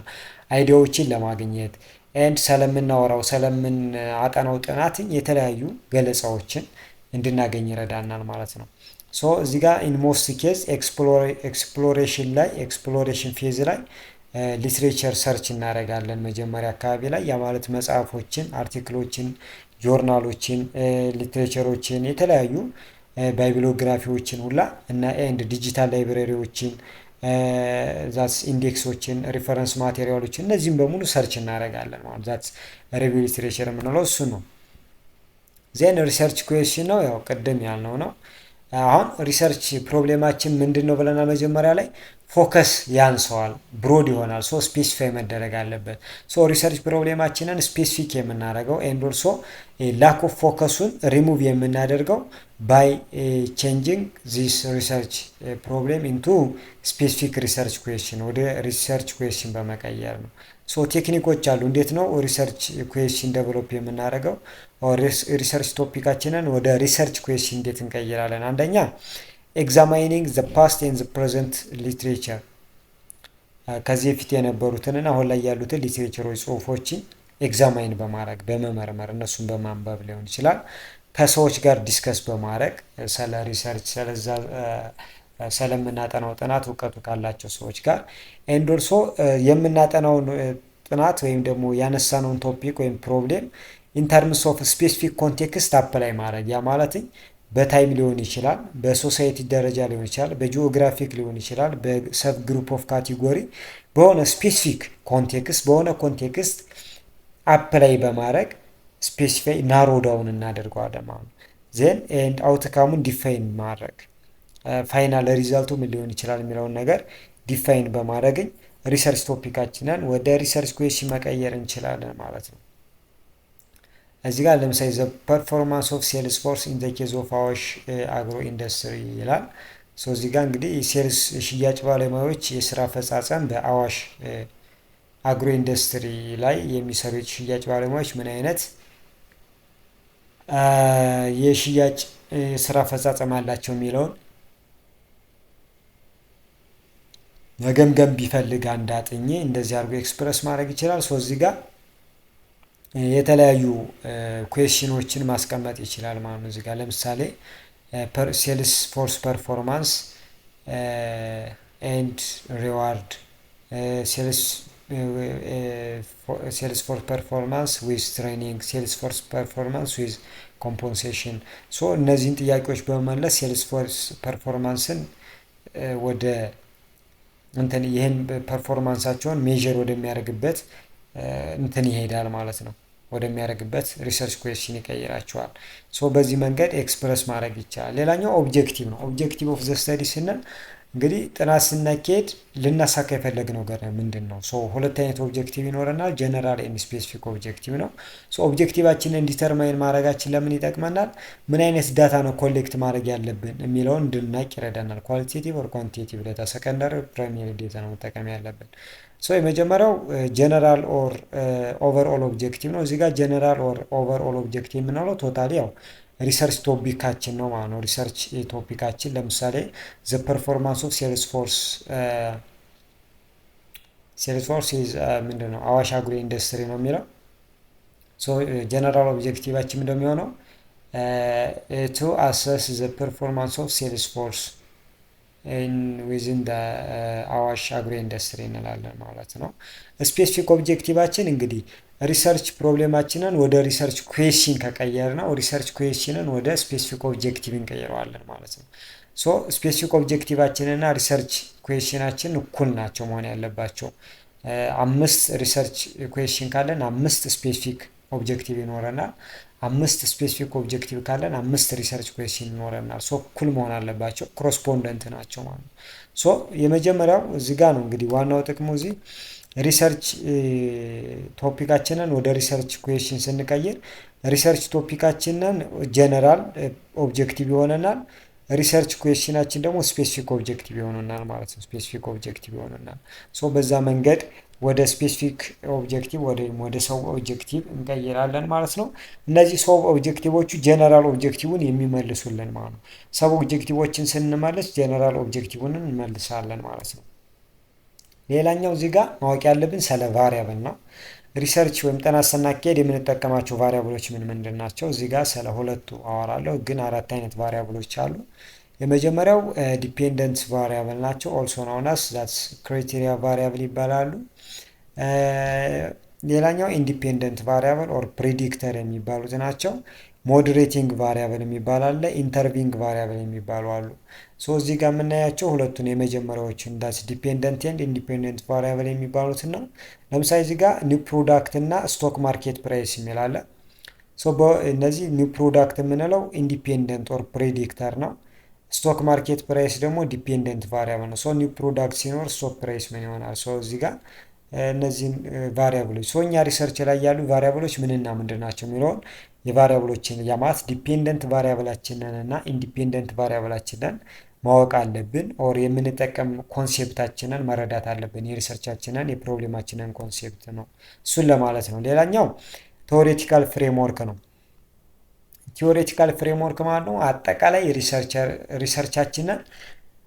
አይዲያዎችን ለማግኘት and ስለምናወራው ስለምናጠናው ጥናትን የተለያዩ ገለጻዎችን እንድናገኝ ይረዳናል ማለት ነው። ሶ እዚህ ጋር in most case ኤክስፕሎሬሽን ፌዝ ላይ ሊትሬቸር ሰርች እናደርጋለን መጀመሪያ አካባቢ ላይ። ያ ማለት መጽሐፎችን፣ አርቲክሎችን፣ ጆርናሎችን፣ ሊትሬቸሮችን፣ የተለያዩ ባይብሎግራፊዎችን ሁላ እና ኤንድ ዲጂታል ላይብረሪዎችን፣ ዛትስ ኢንዴክሶችን፣ ሪፈረንስ ማቴሪያሎችን እነዚህም በሙሉ ሰርች እናደርጋለን ማለት ዛትስ ሪቪው ሊትሬቸር የምንለው እሱ ነው። ዜን ሪሰርች ኩዌስችን ነው፣ ያው ቅድም ያልነው ነው። አሁን ሪሰርች ፕሮብሌማችን ምንድን ነው ብለናል መጀመሪያ ላይ። ፎከስ ያንሰዋል፣ ብሮድ ይሆናል። ሶ ስፔሲፋይ መደረግ አለበት። ሶ ሪሰርች ፕሮብሌማችንን ስፔሲፊክ የምናደርገው ኤንድ ኦልሶ ላክ ኦፍ ፎከሱን ሪሙቭ የምናደርገው ባይ ቼንጂንግ ዚስ ሪሰርች ፕሮብሌም ኢንቱ ስፔሲፊክ ሪሰርች ኩዌስችን፣ ወደ ሪሰርች ኩዌስችን በመቀየር ነው። ሶ ቴክኒኮች አሉ። እንዴት ነው ሪሰርች ኩዌስችን ዴቨሎፕ የምናደርገው? ሪሰርች ቶፒካችንን ወደ ሪሰርች ኩዌስችን እንዴት እንቀይራለን? አንደኛ ኤግዛማይኒንግ ዘ ፓስት ኤንድ ዘ ፕሬዘንት ሊትሬቸር፣ ከዚህ በፊት የነበሩትንና አሁን ላይ ያሉትን ሊትሬቸሮች ጽሁፎችን ኤግዛማይን በማድረግ በመመርመር እነሱን በማንበብ ሊሆን ይችላል። ከሰዎች ጋር ዲስከስ በማድረግ ስለ ሪሰርች ስለዛ ስለምናጠናው ጥናት እውቀቱ ካላቸው ሰዎች ጋር ኤንድ ኦልሶ የምናጠናውን ጥናት ወይም ደግሞ ያነሳነውን ቶፒክ ወይም ፕሮብሌም ኢንተርምስ ኦፍ ስፔሲፊክ ኮንቴክስት አፕላይ ማድረግ። ያ ማለት በታይም ሊሆን ይችላል፣ በሶሳይቲ ደረጃ ሊሆን ይችላል፣ በጂኦግራፊክ ሊሆን ይችላል፣ በሰብ ግሩፕ ኦፍ ካቴጎሪ በሆነ ስፔሲፊክ ኮንቴክስት በሆነ ኮንቴክስት አፕላይ በማድረግ ስፔሲፋይ ናሮ ዳውን እናደርገዋለን ማለት ነው። ዜን ኤንድ አውትካሙን ዲፋይን ማድረግ፣ ፋይናል ሪዛልቱ ምን ሊሆን ይችላል የሚለውን ነገር ዲፋይን በማድረግኝ ሪሰርች ቶፒካችንን ወደ ሪሰርች ኩዌስችን መቀየር እንችላለን ማለት ነው። እዚህ ጋር ለምሳሌ ዘ ፐርፎርማንስ ኦፍ ሴልስ ፎርስ ኢን ዘ ኬዝ ኦፍ አዋሽ አግሮ ኢንዱስትሪ ይላል። ሶ እዚህ ጋር እንግዲህ ሴልስ ሽያጭ ባለሙያዎች የስራ አፈጻጸም በአዋሽ አግሮ ኢንዱስትሪ ላይ የሚሰሩ ሽያጭ ባለሙያዎች ምን አይነት የሽያጭ ስራ አፈጻጸም አላቸው የሚለውን መገምገም ቢፈልግ አንድ አጥኚ እንደዚህ አድርጎ ኤክስፕረስ ማድረግ ይችላል። ሶ እዚህ ጋር የተለያዩ ኩዌስችኖችን ማስቀመጥ ይችላል ማለት ነው። እዚህ ጋር ለምሳሌ ሴልስ ፎርስ ፐርፎርማንስ ኤንድ ሪዋርድ፣ ሴልስ ፎርስ ፐርፎርማንስ ዊዝ ትሬኒንግ፣ ሴልስ ፎርስ ፐርፎርማንስ ዊዝ ኮምፖንሴሽን። ሶ እነዚህን ጥያቄዎች በመመለስ ሴልስ ፎርስ ፐርፎርማንስን ወደ እንትን ይህን ፐርፎርማንሳቸውን ሜዥር ወደሚያደርግበት እንትን ይሄዳል ማለት ነው። ወደሚያደርግበት ሪሰርች ኩዌስችን ይቀይራቸዋል። ሶ በዚህ መንገድ ኤክስፕረስ ማድረግ ይቻላል። ሌላኛው ኦብጀክቲቭ ነው። ኦብጀክቲቭ ኦፍ ዘ ስተዲ ስንል እንግዲህ ጥናት ስናካሄድ ልናሳካ የፈለግነው ነገር ምንድነው? ሁለት አይነት ኦብጀክቲቭ ይኖረናል። ጀነራል ኤንድ ስፔሲፊክ ኦብጀክቲቭ ነው። ኦብጀክቲቫችንን ዲተርማይን ማድረጋችን ለምን ይጠቅመናል? ምን አይነት ዳታ ነው ኮሌክት ማድረግ ያለብን የሚለውን እንድናቅ ይረዳናል። ኳሊቴቲቭ ኦር ኳንቲቴቲቭ ዳታ፣ ሰከንዳሪ ፕራይመሪ ዳታ ነው መጠቀም ያለብን። የመጀመሪያው ጀነራል ኦር ኦቨርኦል ኦብጀክቲቭ ነው። እዚህ ጋር ጀነራል ኦር ኦቨርኦል ኦብጀክቲቭ የምንለው ቶታሊ ያው ሪሰርች ቶፒካችን ነው ማለት ነው። ሪሰርች ቶፒካችን ለምሳሌ ዘ ፐርፎርማንስ ኦፍ ሴልስፎርስ ምንድን ነው? አዋሽ አግሮ ኢንዱስትሪ ነው የሚለው። ጀነራል ኦብጀክቲቫችን እንደሚሆነው ቱ አሰስ ዘ ፐርፎርማንስ ኦፍ ሴልስፎርስ ዊዝን አዋሽ አግሮ ኢንዱስትሪ እንላለን ማለት ነው። ስፔሲፊክ ኦብጀክቲቫችን እንግዲህ ሪሰርች ፕሮብሌማችንን ወደ ሪሰርች ኩዌስችን ከቀየር ነው ሪሰርች ኩዌስችንን ወደ ስፔሲፊክ ኦብጀክቲቭ እንቀይረዋለን ማለት ነው። ስፔሲፊክ ኦብጀክቲቫችንና ሪሰርች ኩዌስችናችን እኩል ናቸው መሆን ያለባቸው። 5 ሪሰርች ኩዌስችን ካለን 5 ስፔሲፊክ ኦብጀክቲቭ ይኖረናል። 5 ስፔሲፊክ ኦብጀክቲቭ ካለን 5 ሪሰርች ኩዌስችን ይኖረናል። እኩል መሆን አለባቸው፣ ኮረስፖንደንት ናቸው ማለት ነው። የመጀመሪያው እዚህ ጋር ነው እንግዲህ ዋናው ጥቅሙ እዚህ ሪሰርች ቶፒካችንን ወደ ሪሰርች ኩዌስችን ስንቀይር ሪሰርች ቶፒካችንን ጀነራል ኦብጀክቲቭ ይሆነናል። ሪሰርች ኩዌስችናችን ደግሞ ስፔሲፊክ ኦብጀክቲቭ ይሆነናል ማለት ነው። ስፔሲፊክ ኦብጀክቲቭ ይሆነናል። በዛ መንገድ ወደ ስፔሲፊክ ኦብጀክቲቭ ወደ ሰብ ኦብጀክቲቭ እንቀይራለን ማለት ነው። እነዚህ ሰብ ኦብጀክቲቮቹ ጀነራል ኦብጀክቲቭን የሚመልሱልን ማለት ነው። ሰብ ኦብጀክቲቮችን ስንመልስ ጀነራል ኦብጀክቲቭን እንመልሳለን ማለት ነው። ሌላኛው እዚህ ጋር ማወቅ ያለብን ስለ ቫሪያብል ነው። ሪሰርች ወይም ጥናት ስናካሄድ የምንጠቀማቸው ቫሪያብሎች ምንድን ናቸው? እዚህ ጋር ስለ ሁለቱ አወራለሁ፣ ግን 4 አይነት ቫሪያብሎች አሉ። የመጀመሪያው ዲፔንደንት ቫሪያብል ናቸው። ኦልሶ ናውን አስ ዛትስ ክራይቴሪያ ቫሪያብል ይባላሉ። ሌላኛው ኢንዲፔንደንት ቫሪያብል ኦር ፕሪዲክተር የሚባሉት ናቸው። ሞዴሬቲንግ ቫሪያብል የሚባል አለ። ኢንተርቪንግ ቫሪያብል የሚባሉ አሉ። እዚህ ጋር የምናያቸው ሁለቱን የመጀመሪያዎችን ዳስ ዲፔንደንት ኤንድ ኢንዲፔንደንት ቫሪያብል የሚባሉት ነው። ለምሳሌ እዚህ ጋር ኒው ፕሮዳክት እና ስቶክ ማርኬት ፕራይስ የሚል አለ። እነዚህ ኒው ፕሮዳክት የምንለው ኢንዲፔንደንት ኦር ፕሬዲክተር ነው። ስቶክ ማርኬት ፕራይስ ደግሞ ዲፔንደንት ቫሪያብል ነው። ኒው ፕሮዳክት ሲኖር ስቶክ ፕራይስ ምን ይሆናል? እዚህ ጋር እነዚህን ቫሪያብሎች እኛ ሪሰርች ላይ ያሉ ቫሪያብሎች ምንና ምንድን ናቸው የሚለውን የቫሪያብሎችን ያማት ዲፔንደንት ቫሪያብላችንን እና ኢንዲፔንደንት ቫሪያብላችንን ማወቅ አለብን። ኦር የምንጠቀም ኮንሴፕታችንን መረዳት አለብን። የሪሰርቻችንን የፕሮብሌማችንን ኮንሴፕት ነው እሱን ለማለት ነው። ሌላኛው ቴዎሬቲካል ፍሬምወርክ ነው። ቴዎሬቲካል ፍሬምወርክ ማለት ነው አጠቃላይ ሪሰርቻችንን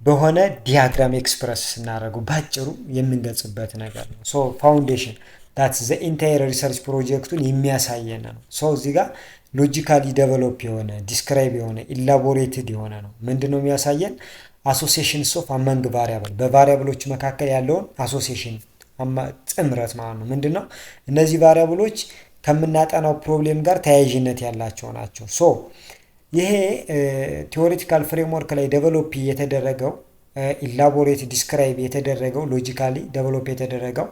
በሆነ ዲያግራም ኤክስፕረስ ስናደርገው ባጭሩ የምንገልጽበት ነገር ነው። ፋውንዴሽን ዳትስ ዘ ኢንታየር ሪሰርች ፕሮጀክቱን የሚያሳየን ነው። እዚህ ጋር ሎጂካሊ ዴቨሎፕ የሆነ ዲስክራይብ የሆነ ኢላቦሬትድ የሆነ ነው። ምንድነው የሚያሳየን? አሶሲዬሽንስ ኦፍ አመንግ ቫሪያብል፣ በቫሪያብሎች መካከል ያለውን አሶሲዬሽን ጥምረት ማለት ነው። ምንድነው? እነዚህ ቫሪያብሎች ከምናጠናው ፕሮብሌም ጋር ተያያዥነት ያላቸው ናቸው። ይሄ ቴዎሬቲካል ፍሬምወርክ ላይ ዴቨሎፕ የተደረገው ኢላቦሬት ዲስክራይብ የተደረገው ሎጂካሊ ዴቨሎፕ የተደረገው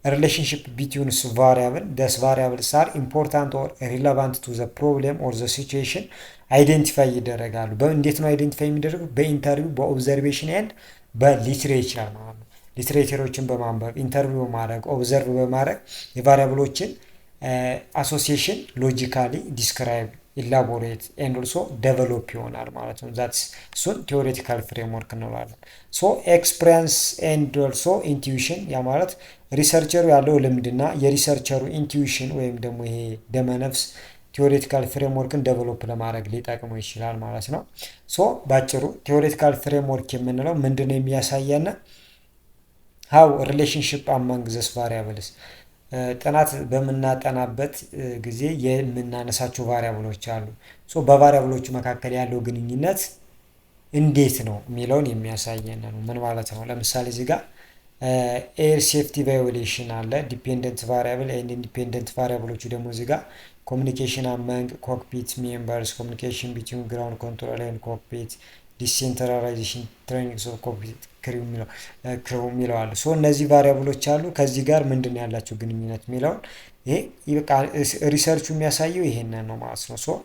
ሪሌሽንሺፕ ቢትዊን ቫሪያብል ደስ ቫሪያብልስ አር ኢምፖርታንት ኦር ሪሌቫንት ቱ ዘ ፕሮብሌም ኦር ዘ ሲቹዌሽን አይደንቲፋይ ይደረጋሉ። በእንዴት ነው አይደንቲፋይ የሚደረጉ? በኢንተርቪው፣ በኦብዘርቬሽን ኤንድ በሊትሬቸር ማለት ነው። ሊትሬቸሮችን በማንበብ ኢንተርቪው በማድረግ ኦብዘርቭ በማድረግ የቫሪያብሎችን አሶሲዬሽን ሎጂካሊ ዲስክራይብ ኢላቦሬት ኤንድ ኦልሶ ዴቨሎፕ ይሆናል ማለት ነው። ዛትስ እሱን ቴዎሬቲካል ፍሬምወርክ እንለዋለን። ኤክስፒሪየንስ ኤንድ ኦልሶ ኢንቱዊሽን፣ ያ ማለት ሪሰርቸሩ ያለው ልምድና የሪሰርቸሩ ኢንቱዊሽን ወይም ደግሞ ይሄ ደመነፍስ ቴዎሬቲካል ፍሬምወርክን ዴቨሎፕ ለማድረግ ሊጠቅመው ይችላል ማለት ነው። ባጭሩ ቴዎሬቲካል ፍሬምወርክ የምንለው ምንድነው የሚያሳየን? ሃው ሪሌሽንሺፕ አማንግ ዘስ ቫሪያብልስ፣ ጥናት በምናጠናበት ጊዜ የምናነሳቸው ቫሪያብሎች አሉ። በቫሪያብሎቹ መካከል ያለው ግንኙነት እንዴት ነው የሚለውን የሚያሳየን ነው። ምን ማለት ነው? ለምሳሌ እዚህ ጋር ኤር ሴፍቲ ቫዮሌሽን አለ። ዲፔንደንት ቫሪያብል ኤንድ ኢንዲፔንደንት ቫሪያብሎቹ ደግሞ እዚህ ጋር ኮሚኒኬሽን አመንግ ኮክፒት ሜምበርስ፣ ኮሚኒኬሽን ቢትዊን ግራውንድ ኮንትሮል ኤንድ ኮክፒት፣ ዲሴንትራላይዜሽን ትሬኒንግስ ኦፍ ኮክፒት ክሪው የሚለው አሉ። እነዚህ ቫሪያብሎች አሉ። ከዚህ ጋር ምንድን ያላቸው ግንኙነት የሚለውን ይሄ ሪሰርቹ የሚያሳየው ይሄንን ነው ማለት ነው።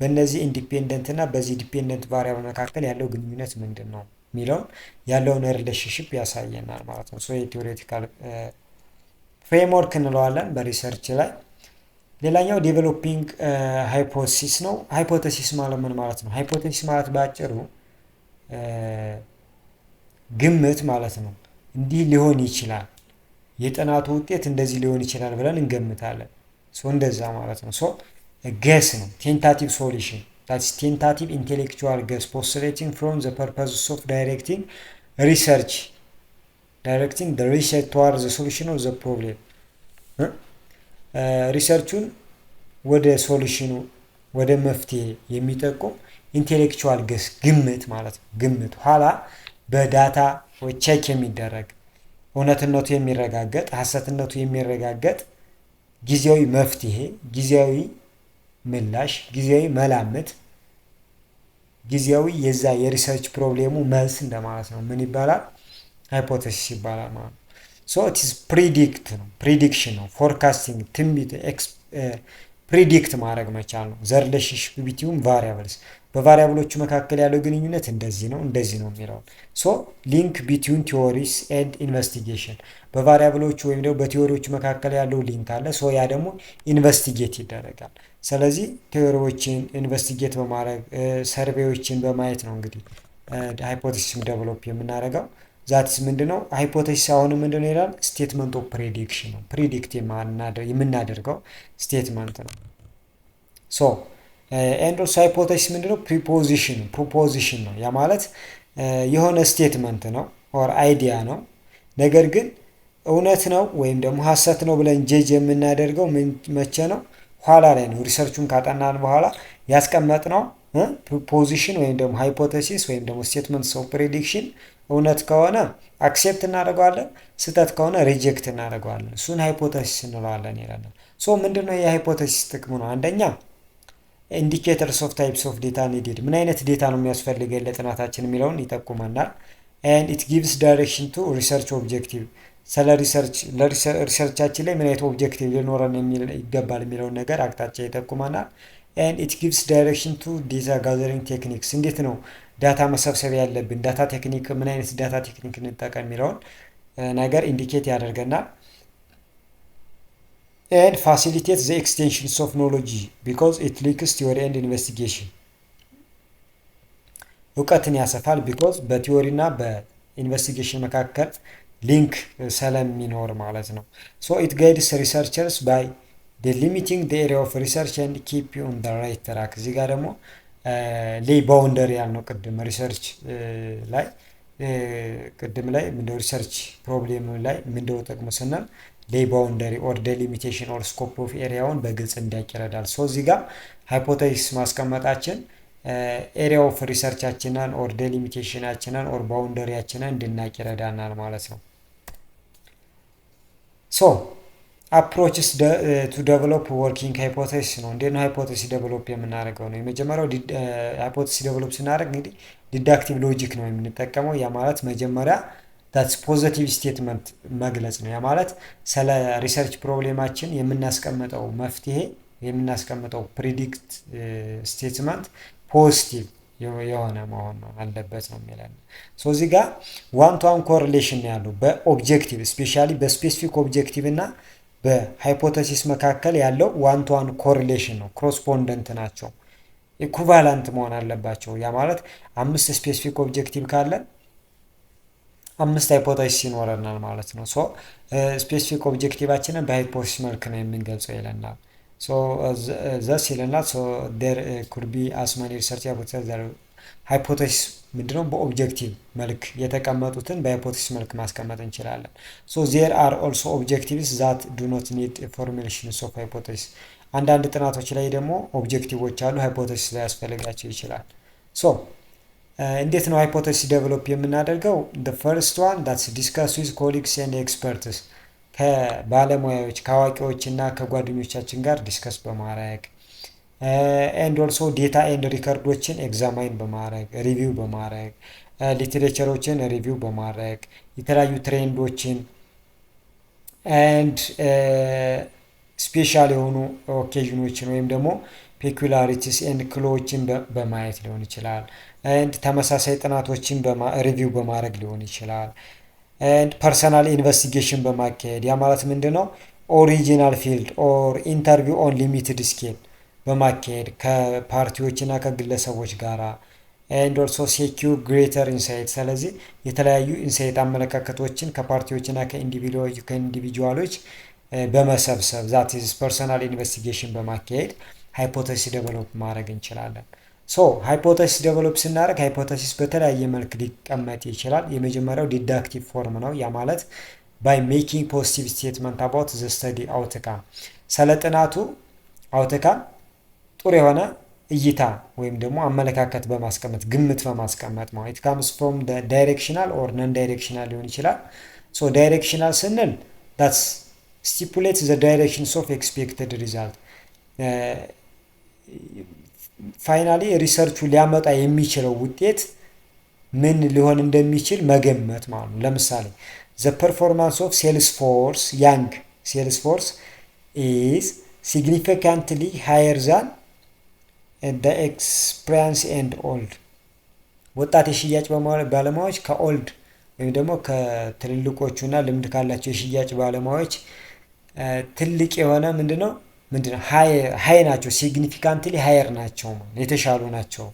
በእነዚህ ኢንዲፔንደንት እና በዚህ ዲፔንደንት ቫሪያብል መካከል ያለው ግንኙነት ምንድን ነው የሚለውን ያለውን ሪሌሽንሽፕ ያሳየናል ማለት ነው። ሶ የቲዎሬቲካል ፍሬምወርክ እንለዋለን በሪሰርች ላይ። ሌላኛው ዴቨሎፒንግ ሃይፖቴሲስ ነው። ሃይፖቴሲስ ማለት ምን ማለት ነው? ሃይፖቴሲስ ማለት በአጭሩ ግምት ማለት ነው። እንዲህ ሊሆን ይችላል፣ የጥናቱ ውጤት እንደዚህ ሊሆን ይችላል ብለን እንገምታለን። ሶ እንደዛ ማለት ነው። ሶ ገስ ነው። ቴንታቲቭ ሶሉሽን that's tentative intellectual guess postulating from the purposes of directing the research towards the solution of the problem ሪሰርቹን ወደ ሶሉሽኑ ወደ መፍትሄ የሚጠቁም ኢንቴሌክቹዋል ገስ ግምት ማለት ነው። ግምት ኋላ በዳታ ቼክ የሚደረግ እውነትነቱ የሚረጋገጥ ሐሰትነቱ የሚረጋገጥ ጊዜያዊ መፍትሄ፣ ጊዜያዊ ምላሽ፣ ጊዜያዊ መላምት፣ ጊዜያዊ የዛ የሪሰርች ፕሮብሌሙ መልስ እንደማለት ነው። ምን ይባላል? ሃይፖቴሲስ ይባላል ማለት ነው። ሶ ኢት ኢዝ ፕሪዲክሽን ነው፣ ፎርካስቲንግ፣ ትንቢት፣ ፕሪዲክት ማድረግ መቻል ነው። ዘ ሪሌሽንሺፕ ቢትዊን ቫሪያብልስ በቫሪያብሎቹ መካከል ያለው ግንኙነት እንደዚህ ነው የሚለውን። ሶ ሊንክ ቢትዊን ቲዎሪስ ኤንድ ኢንቨስቲጌሽን በቫሪያብሎቹ ወይም ደግሞ በቲዎሪዎቹ መካከል ያለው ሊንክ አለ። ሶ ያ ደግሞ ኢንቨስቲጌት ይደረጋል። ስለዚህ ቲዎሪዎችን ኢንቨስቲጌት በማድረግ ሰርቬዎችን በማየት ነው እንግዲህ ሃይፖቴሲስ ዴቨሎፕ የምናደርገው። ዛትስ ምንድነው? ሃይፖቴሲስ አሁን ምንድነው ይላል? ስቴትመንት ኦፍ ፕሬዲክሽን ነው። ፕሪዲክት የምናደርገው ስቴትመንት ነው። ሶ ኤንድ ኦልሶ ሃይፖቴሲስ ምንድነው? ፕሮፖዚሽን ነው። ያ ማለት የሆነ ስቴትመንት ነው ኦር አይዲያ ነው። ነገር ግን እውነት ነው ወይም ደግሞ ሐሰት ነው ብለን ጀጅ የምናደርገው መቼ ነው? ኋላ ላይ ነው። ሪሰርቹን ካጠናን በኋላ ያስቀመጥነው ፕሮፖዚሽን ወይም ደግሞ ሃይፖቴሲስ ወይም ደግሞ ስቴትመንት ኦፍ ፕሬዲክሽን እውነት ከሆነ አክሴፕት እናደርገዋለን፣ ስህተት ከሆነ ሪጀክት እናደርገዋለን። እሱን ሃይፖቴሲስ እንለዋለን ይላል። ሶ ምንድነው የሃይፖቴሲስ ጥቅሙ ነው? አንደኛ ኢንዲኬተርስ ኦፍ ታይፕስ ኦፍ ዴታ ኒድድ ምን አይነት ዴታ ነው የሚያስፈልገን ለጥናታችን የሚለውን ይጠቁመናል። ኤንድ ኢት ጊቭስ ዳይሬክሽን ቱ ሪሰርች ኦብጀክቲቭ ስለ ሪሰርቻችን ላይ ምን አይነት ኦብጀክቲቭ ሊኖረን ይገባል የሚለውን ነገር አቅጣጫ ይጠቁመናል። ኤንድ ኢት ጊቭስ ዳይሬክሽን ቱ ዴታ ጋዘሪንግ ቴክኒክስ እንዴት ነው ዳታ መሰብሰብ ያለብን፣ ዳታ ቴክኒክ ምን አይነት ዳታ ቴክኒክ እንጠቀም የሚለውን ነገር ኢንዲኬት ያደርገናል። and facilitates the extensions of knowledge because it links theory and investigation እውቀትን ያሰፋል because በቲዮሪ እና በኢንቨስቲጌሽን መካከል ሊንክ ስለሚኖር ማለት ነው። so it guides researchers by delimiting the area of research and keep you on the right track እዚህ ጋር ደግሞ ሌይ ባውንደሪ ያልነው ቅድም ሪሰርች ላይ ምንድነው ሪሰርች ፕሮብሌም ላይ ምንድነው ጥቅሙ ስንል ሌይ ባውንደሪ ኦር ዴሊሚቴሽን ኦር ስኮፕ ኦፍ ኤሪያውን በግልጽ እንዲያውቅ ይረዳል። ሶ እዚህ ጋር ሃይፖቴሲስ ማስቀመጣችን ኤሪያ ኦፍ ሪሰርቻችንን ኦር ዴሊሚቴሽናችንን ኦር ባውንደሪያችንን እንድናውቅ ይረዳናል ማለት ነው። ሶ አፕሮችስ ቱ ዴቨሎፕ ወርኪንግ ሃይፖቴሲስ ነው። እንዴት ነው ሃይፖቴሲስ ዴቨሎፕ የምናደርገው ነው? የመጀመሪያው ሃይፖቴሲስ ዴቨሎፕ ስናደርግ እንግዲህ ዲዳክቲቭ ሎጂክ ነው የምንጠቀመው። ያ ማለት መጀመሪያ that's ፖዚቲቭ ስቴትመንት መግለጽ ነው። ያ ማለት ስለ ሪሰርች ፕሮብሌማችን የምናስቀምጠው መፍትሄ የምናስቀምጠው ፕሪዲክት ስቴትመንት ፖዚቲቭ የሆነ መሆን ነው አለበት ነው የሚለን። ሶ እዚህ ጋር ዋን ቱ ዋን ኮሪሌሽን ነው ያለው በኦብጀክቲቭ ስፔሻሊ በስፔሲፊክ ኦብጀክቲቭ እና በሃይፖቴሲስ መካከል ያለው ዋን ቱ ዋን ኮሪሌሽን ነው። ኮረስፖንደንት ናቸው፣ ኢኩቫለንት መሆን አለባቸው። ያ ማለት 5 ስፔሲፊክ ኦብጀክቲቭ ካለን 5 ሃይፖቴሲስ ይኖረናል ማለት ነው። ሶ ስፔሲፊክ ኦብጀክቲቫችንን በሃይፖቴሲስ መልክ ነው የምንገልጸው ይለናል። ሶ ዘስ ይለናል። ሶ there could be as many research hypothesis ምንድነው በኦብጀክቲቭ መልክ የተቀመጡትን በሃይፖቴሲስ መልክ ማስቀመጥ እንችላለን። ሶ there are also objectives that do not need formulations of hypothesis አንዳንድ ጥናቶች ላይ ደግሞ ኦብጀክቲቮች አሉ ሃይፖቴሲስ ላይ ያስፈልጋቸው ይችላል። ሶ እንዴት ነው ሃይፖቴሲስ ዴቨሎፕ የምናደርገው? the first one that's discuss with colleagues and experts ከባለሙያዎች ከአዋቂዎች እና ከጓደኞቻችን ጋር ዲስከስ በማድረግ and also data and ሪከርዶችን ኤግዛማይን በማድረግ ሪቪው በማድረግ ሊትሬቸሮችን ሪቪው በማድረግ የተለያዩ ትሬንዶችን and ስፔሻል የሆኑ ኦኬዥኖችን ወይም ደግሞ ፔኩላሪቲስ ኤንድ ክሎዎችን በማየት ሊሆን ይችላል። ኤንድ ተመሳሳይ ጥናቶችን ሪቪው በማድረግ ሊሆን ይችላል። ኤንድ ፐርሰናል ኢንቨስቲጌሽን በማካሄድ ያ ማለት ምንድነው? ኦሪጂናል ፊልድ ኦር ኢንተርቪው ኦን ሊሚትድ ስኬል በማካሄድ ከፓርቲዎችና ከግለሰቦች ጋራ ኤንድ ኦልሶ ሴኪዩር ግሬተር ኢንሳይት። ስለዚህ የተለያዩ ኢንሳይት አመለካከቶችን ከፓርቲዎችና ከኢንዲቪጁዋሎች በመሰብሰብ ዛት ኢዝ ፐርሰናል ኢንቨስቲጌሽን በማካሄድ ሃይፖቴሲስ ዴቨሎፕ ማድረግ እንችላለን። ሶ ሃይፖቴሲስ ዴቨሎፕ ስናደርግ ሃይፖቴሲስ በተለያየ መልክ ሊቀመጥ ይችላል። የመጀመሪያው ዲዳክቲቭ ፎርም ነው። ያ ማለት ባይ ሜኪንግ ፖዚቲቭ ስቴትመንት አባውት ዘ ስተዲ አውትካም፣ ስለ ጥናቱ አውትካም ጥሩ የሆነ እይታ ወይም ደግሞ አመለካከት በማስቀመጥ ግምት በማስቀመጥ ነው። ኢት ካምስ ፍሮም ዳይሬክሽናል ኦር ነን ዳይሬክሽናል ሊሆን ይችላል። ሶ ዳይሬክሽናል ስንል ዳትስ ስቲፑሌት ዘ ዳይሬክሽንስ ኦፍ ኤክስፔክትድ ሪዛልት፣ ፋይናሊ ሪሰርቹ ሊያመጣ የሚችለው ውጤት ምን ሊሆን እንደሚችል መገመት ማለት ነው። ለምሳሌ ዘ ፐርፎርማንስ ኦፍ ሴልስፎርስ ያንግ ሴልስፎርስ ኢዝ ሲግኒፊካንትሊ ሃየር ዛን the experience and old። ወጣት የሽያጭ ባለሙያዎች ከኦልድ ወይም ደግሞ ከትልልቆቹና ልምድ ካላቸው የሽያጭ ባለሙያዎች ትልቅ የሆነ ምንድነው ሃይ ናቸው፣ ሲግኒፊካንትሊ ሃየር ናቸው፣ የተሻሉ ናቸው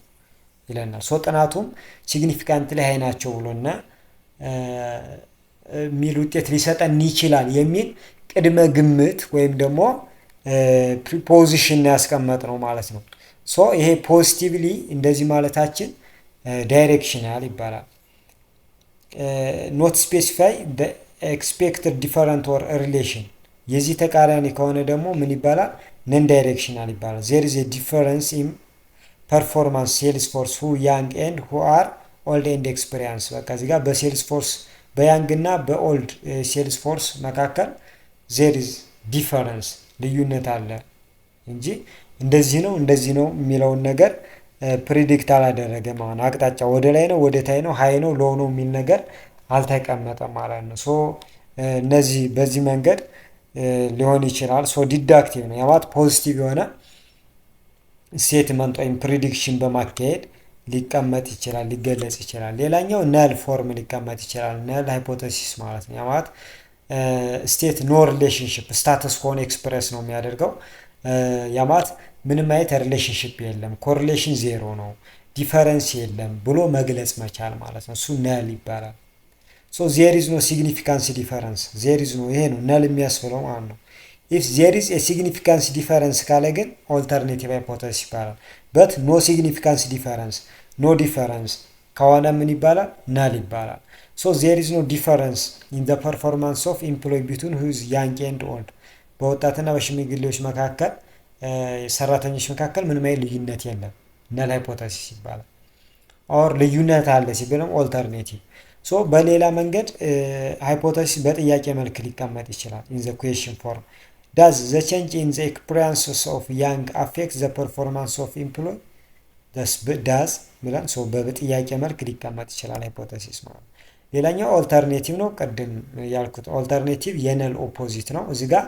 ይለናል። ሶ ጥናቱም ሲግኒፊካንትሊ ሃይ ናቸው ብሎና ሚል ውጤት ሊሰጠን ይችላል የሚል ቅድመ ግምት ወይም ደግሞ ፕሪፖዚሽን ያስቀመጥ ነው ማለት ነው። ሶ ይሄ ፖዚቲቭሊ እንደዚህ ማለታችን ዳይሬክሽናል ይባላል። ኖት ስፔሲፋይ the expected different or relation፣ የዚህ ተቃራኒ ከሆነ ደግሞ ምን ይባላል? ነን ዳይሬክሽናል ይባላል። there is a difference in performance sales force who young and who are old and experienced። በቃ እዚህ ጋር በሴልስ ፎርስ በያንግ እና በኦልድ ሴልስ ፎርስ መካከል there is difference ልዩነት አለ እንጂ እንደዚህ ነው የሚለውን ነገር ፕሪዲክት አላደረገ ማለት ነው። አቅጣጫ ወደ ላይ ነው፣ ወደ ታይ ነው፣ ሃይ ነው፣ ሎው ነው የሚል ነገር አልተቀመጠም ማለት ነው። ሶ እነዚህ በዚህ መንገድ ሊሆን ይችላል። ሶ ዲዳክቲቭ ነው ማለት ፖዚቲቭ የሆነ ስቴትመንት ወይም ፕሪዲክሽን በማካሄድ ሊቀመጥ ይችላል፣ ሊገለጽ ይችላል። ሌላኛው ነል ፎርም ሊቀመጥ ይችላል። ነል ሃይፖቴሲስ ማለት ነው። ማለት ስቴት ኖ ሪሌሽንሽፕ ስታተስ ኮን ኤክስፕረስ ነው የሚያደርገው። ያማት ምንም አይነት ሪሌሽንሽፕ የለም፣ ኮሪሌሽን ዜሮ ነው፣ ዲፈረንስ የለም ብሎ መግለጽ መቻል ማለት ነው። እሱ ነል ይባላል። ሶ ዜር ኢዝ ኖ ሲግኒፊካንስ ዲፈረንስ፣ ዜር ኢዝ ኖ ይሄ ነው ነል የሚያስብለው ማለት ነው። ኢፍ ዜር ኢዝ ኤ ሲግኒፊካንስ ዲፈረንስ ካለ ግን ኦልተርኔቲቭ ሃይፖቴሲስ ይባላል። በት ኖ ሲግኒፊካንስ ዲፈረንስ ኖ ዲፈረንስ ከሆነ ምን ይባላል? ነል ይባላል። ሶ ዜር ኢዝ ኖ ዲፈረንስ ኢን ዘ ፐርፎርማንስ ኦፍ ኢምፕሎይ ቢትዊን ሁ ኢዝ ያንግ ኤንድ ኦልድ፣ በወጣትና በሽማግሌዎች መካከል ሰራተኞች መካከል ምንም አይነት ልዩነት የለም፣ ነል ሃይፖቴሲስ ይባላል። ኦር ልዩነት አለ ሲባልም ኦልተርኔቲቭ። ሶ በሌላ መንገድ ሃይፖቴሲስ በጥያቄ መልክ ሊቀመጥ ይችላል። ኢን ዘ ኩዌስችን ፎርም ዳዝ ዘ ቼንጅ ኢን ዘ ኤክስፒሪየንስስ ኦፍ ያንግ አፌክት ዘ ፐርፎርማንስ ኦፍ ኢምፕሎይ ዳዝ ብለን ሶ በጥያቄ መልክ ሊቀመጥ ይችላል ሃይፖቴሲስ ማለት። ሌላኛው ኦልተርኔቲቭ ነው። ቅድም ያልኩት ኦልተርኔቲቭ የነል ኦፖዚት ነው። እዚህ ጋር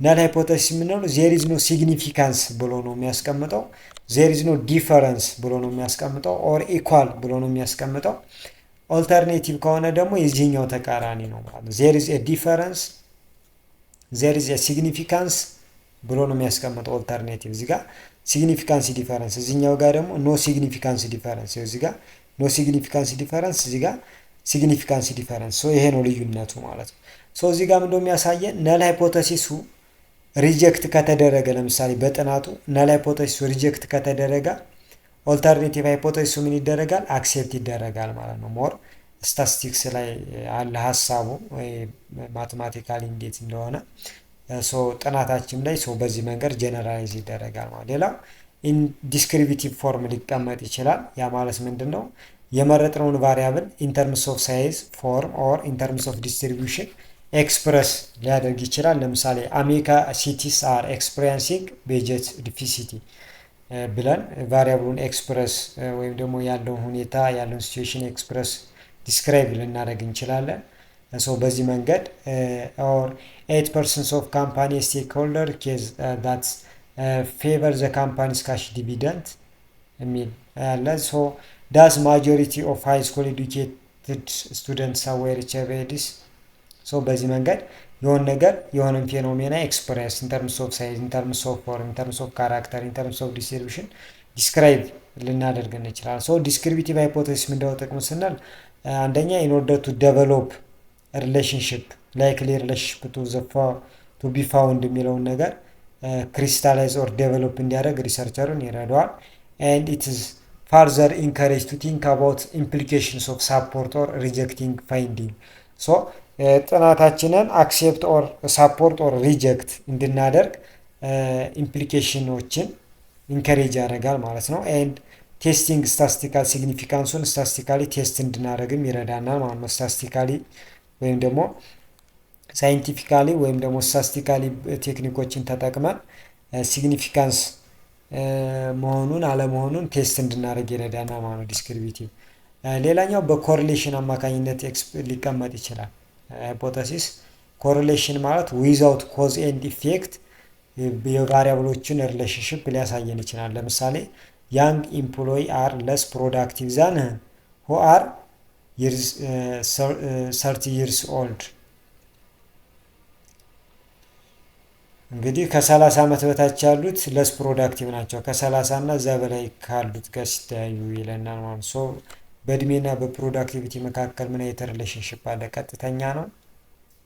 ነል ሃይፖቴሲስ የምንለው ዜር ኢዝ ኖ ሲግኒፊካንስ ብሎ ነው የሚያስቀምጠው፣ ዜር ኢዝ ኖ ዲፈረንስ ብሎ ነው የሚያስቀምጠው፣ ኦር ኢኳል ብሎ ነው የሚያስቀምጠው። ኦልተርኔቲቭ ከሆነ ደግሞ የዚህኛው ተቃራኒ ነው ማለት ነው። ዜር ኢዝ ኤ ዲፈረንስ፣ ዜር ኢዝ ኤ ሲግኒፊካንስ ብሎ ነው የሚያስቀምጠው ኦልተርኔቲቭ። እዚህ ጋር ሲግኒፊካንስ ዲፈረንስ፣ እዚህኛው ጋር ደግሞ ኖ ሲግኒፊካንስ ዲፈረንስ። እዚህ ጋር ኖ ሲግኒፊካንስ ዲፈረንስ፣ እዚህ ጋር ሲግኒፊካንስ ዲፈረንስ። ሶ ይሄ ነው ልዩነቱ ማለት ነው። ሶ እዚህ ጋር ምንድነው የሚያሳየን? ነል ሃይፖቴሲሱ ሪጀክት ከተደረገ፣ ለምሳሌ በጥናቱ ነል ሃይፖቴሲሱ ሪጀክት ከተደረገ ኦልተርኔቲቭ ሃይፖቴሲሱ ምን ይደረጋል? አክሴፕት ይደረጋል ማለት ነው። ሞር ስታቲስቲክስ ላይ አለ ሀሳቡ ወይ ማቴማቲካሊ እንዴት እንደሆነ ሶ ጥናታችን ላይ ሶ በዚህ መንገድ ጀነራላይዝ ይደረጋል ማለት። ሌላው ኢን ዲስክሪፕቲቭ ፎርም ሊቀመጥ ይችላል። ያ ማለት ምንድነው? የመረጥነውን ቫሪያብል ኢን ተርምስ ኦፍ ሳይዝ ፎርም ኦር ኢን ተርምስ ኦፍ ዲስትሪቢዩሽን ኤክስፕረስ ሊያደርግ ይችላል። ለምሳሌ አሜሪካ ሲቲስ አር ኤክስፐሪንሲንግ በጀት ዲፊሲቲ ብለን ቫሪያብሉን ኤክስፕረስ ወይም ደግሞ ያለውን ሁኔታ ያለውን ሲቹዌሽን ኤክስፕረስ ዲስክራይብ ልናደርግ እንችላለን። ሶ በዚህ መንገድ ኦር 8% ኦፍ ካምፓኒ ስቴክሆልደር ኬዝ ዳት ፌቨር ዘ ካምፓኒስ ካሽ ዲቪደንድ የሚል አለ። ሶ ዳስ ማጆሪቲ ኦፍ ሃይ ስኩል ኤዱኬትድ ስቱደንትስ አዌር ቸቬዲስ። ሶ በዚህ መንገድ የሆነ ነገር የሆነን ፌኖሜና ኤክስፕሬስ ኢን ተርምስ ኦፍ ሳይዝ፣ ኢን ተርምስ ኦፍ ፎርም፣ ኢን ተርምስ ኦፍ ካራክተር፣ ኢን ተርምስ ኦፍ ዲስትሪቢዩሽን ዲስክራይብ ልናደርግ እንችላለን። ሶ ዲስክሪፕቲቭ ሃይፖቴሲስ ምንድነው ጥቅሙ ስንል አንደኛ ኢን ኦርደር ቱ ዴቨሎፕ ሪሌሽንሽፕ ላይክሊ ሪሌሽንሽፕ ቱ ቢ ፋውንድ የሚለውን ነገር ክሪስታላይዝ ኦር ዴቨሎፕ እንዲያደርግ ሪሰርቸሩን ይረዳዋል። ኤንድ ኢት ኢዝ ፋርዘር ኢንካሬጅ ቱ ቲንክ አባውት ኢምፕሊኬሽንስ ኦፍ ሳፖርት ኦር ሪጀክቲንግ ፋይንዲንግ። ሶ ጥናታችንን አክሴፕት ኦር ሳፖርት ኦር ሪጀክት እንድናደርግ ኢምፕሊኬሽኖችን ኢንካሬጅ ያደርጋል ማለት ነው። ኤንድ ቴስቲንግ ስታስቲካል ሲግኒፊካንሱን ስታስቲካሊ ቴስት እንድናደርግም ይረዳናል ማለት ነው። ስታስቲካሊ ወይም ደግሞ ሳይንቲፊካሊ ወይም ደግሞ ስታስቲካሊ ቴክኒኮችን ተጠቅመን ሲግኒፊካንስ መሆኑን አለመሆኑን ቴስት እንድናደርግ ይረዳናል ማለት ነው ዲስክሪፕቲቭ። ሌላኛው በኮሪሌሽን አማካኝነት ሊቀመጥ ይችላል። ሃይፖቴሲስ ኮሪሌሽን ማለት ዊዛውት ኮዝ ኤንድ ኢፌክት የቫሪያብሎችን ሪሌሽንሽፕ ሊያሳየን ይችላል። ለምሳሌ ያንግ ኢምፕሎይ አር ለስ ፕሮዳክቲቭ ዛን ሁ አር 30 years old። እንግዲህ ከ30 ዓመት በታች ያሉት ለስ ፕሮዳክቲቭ ናቸው ከ30 እና እዛ በላይ ካሉት ጋር ሲተያዩ ይለናል ማለት ነው። በእድሜና በፕሮዳክቲቪቲ መካከል ምን አይነት ሪሌሽንሽፕ አለ? ቀጥተኛ ነው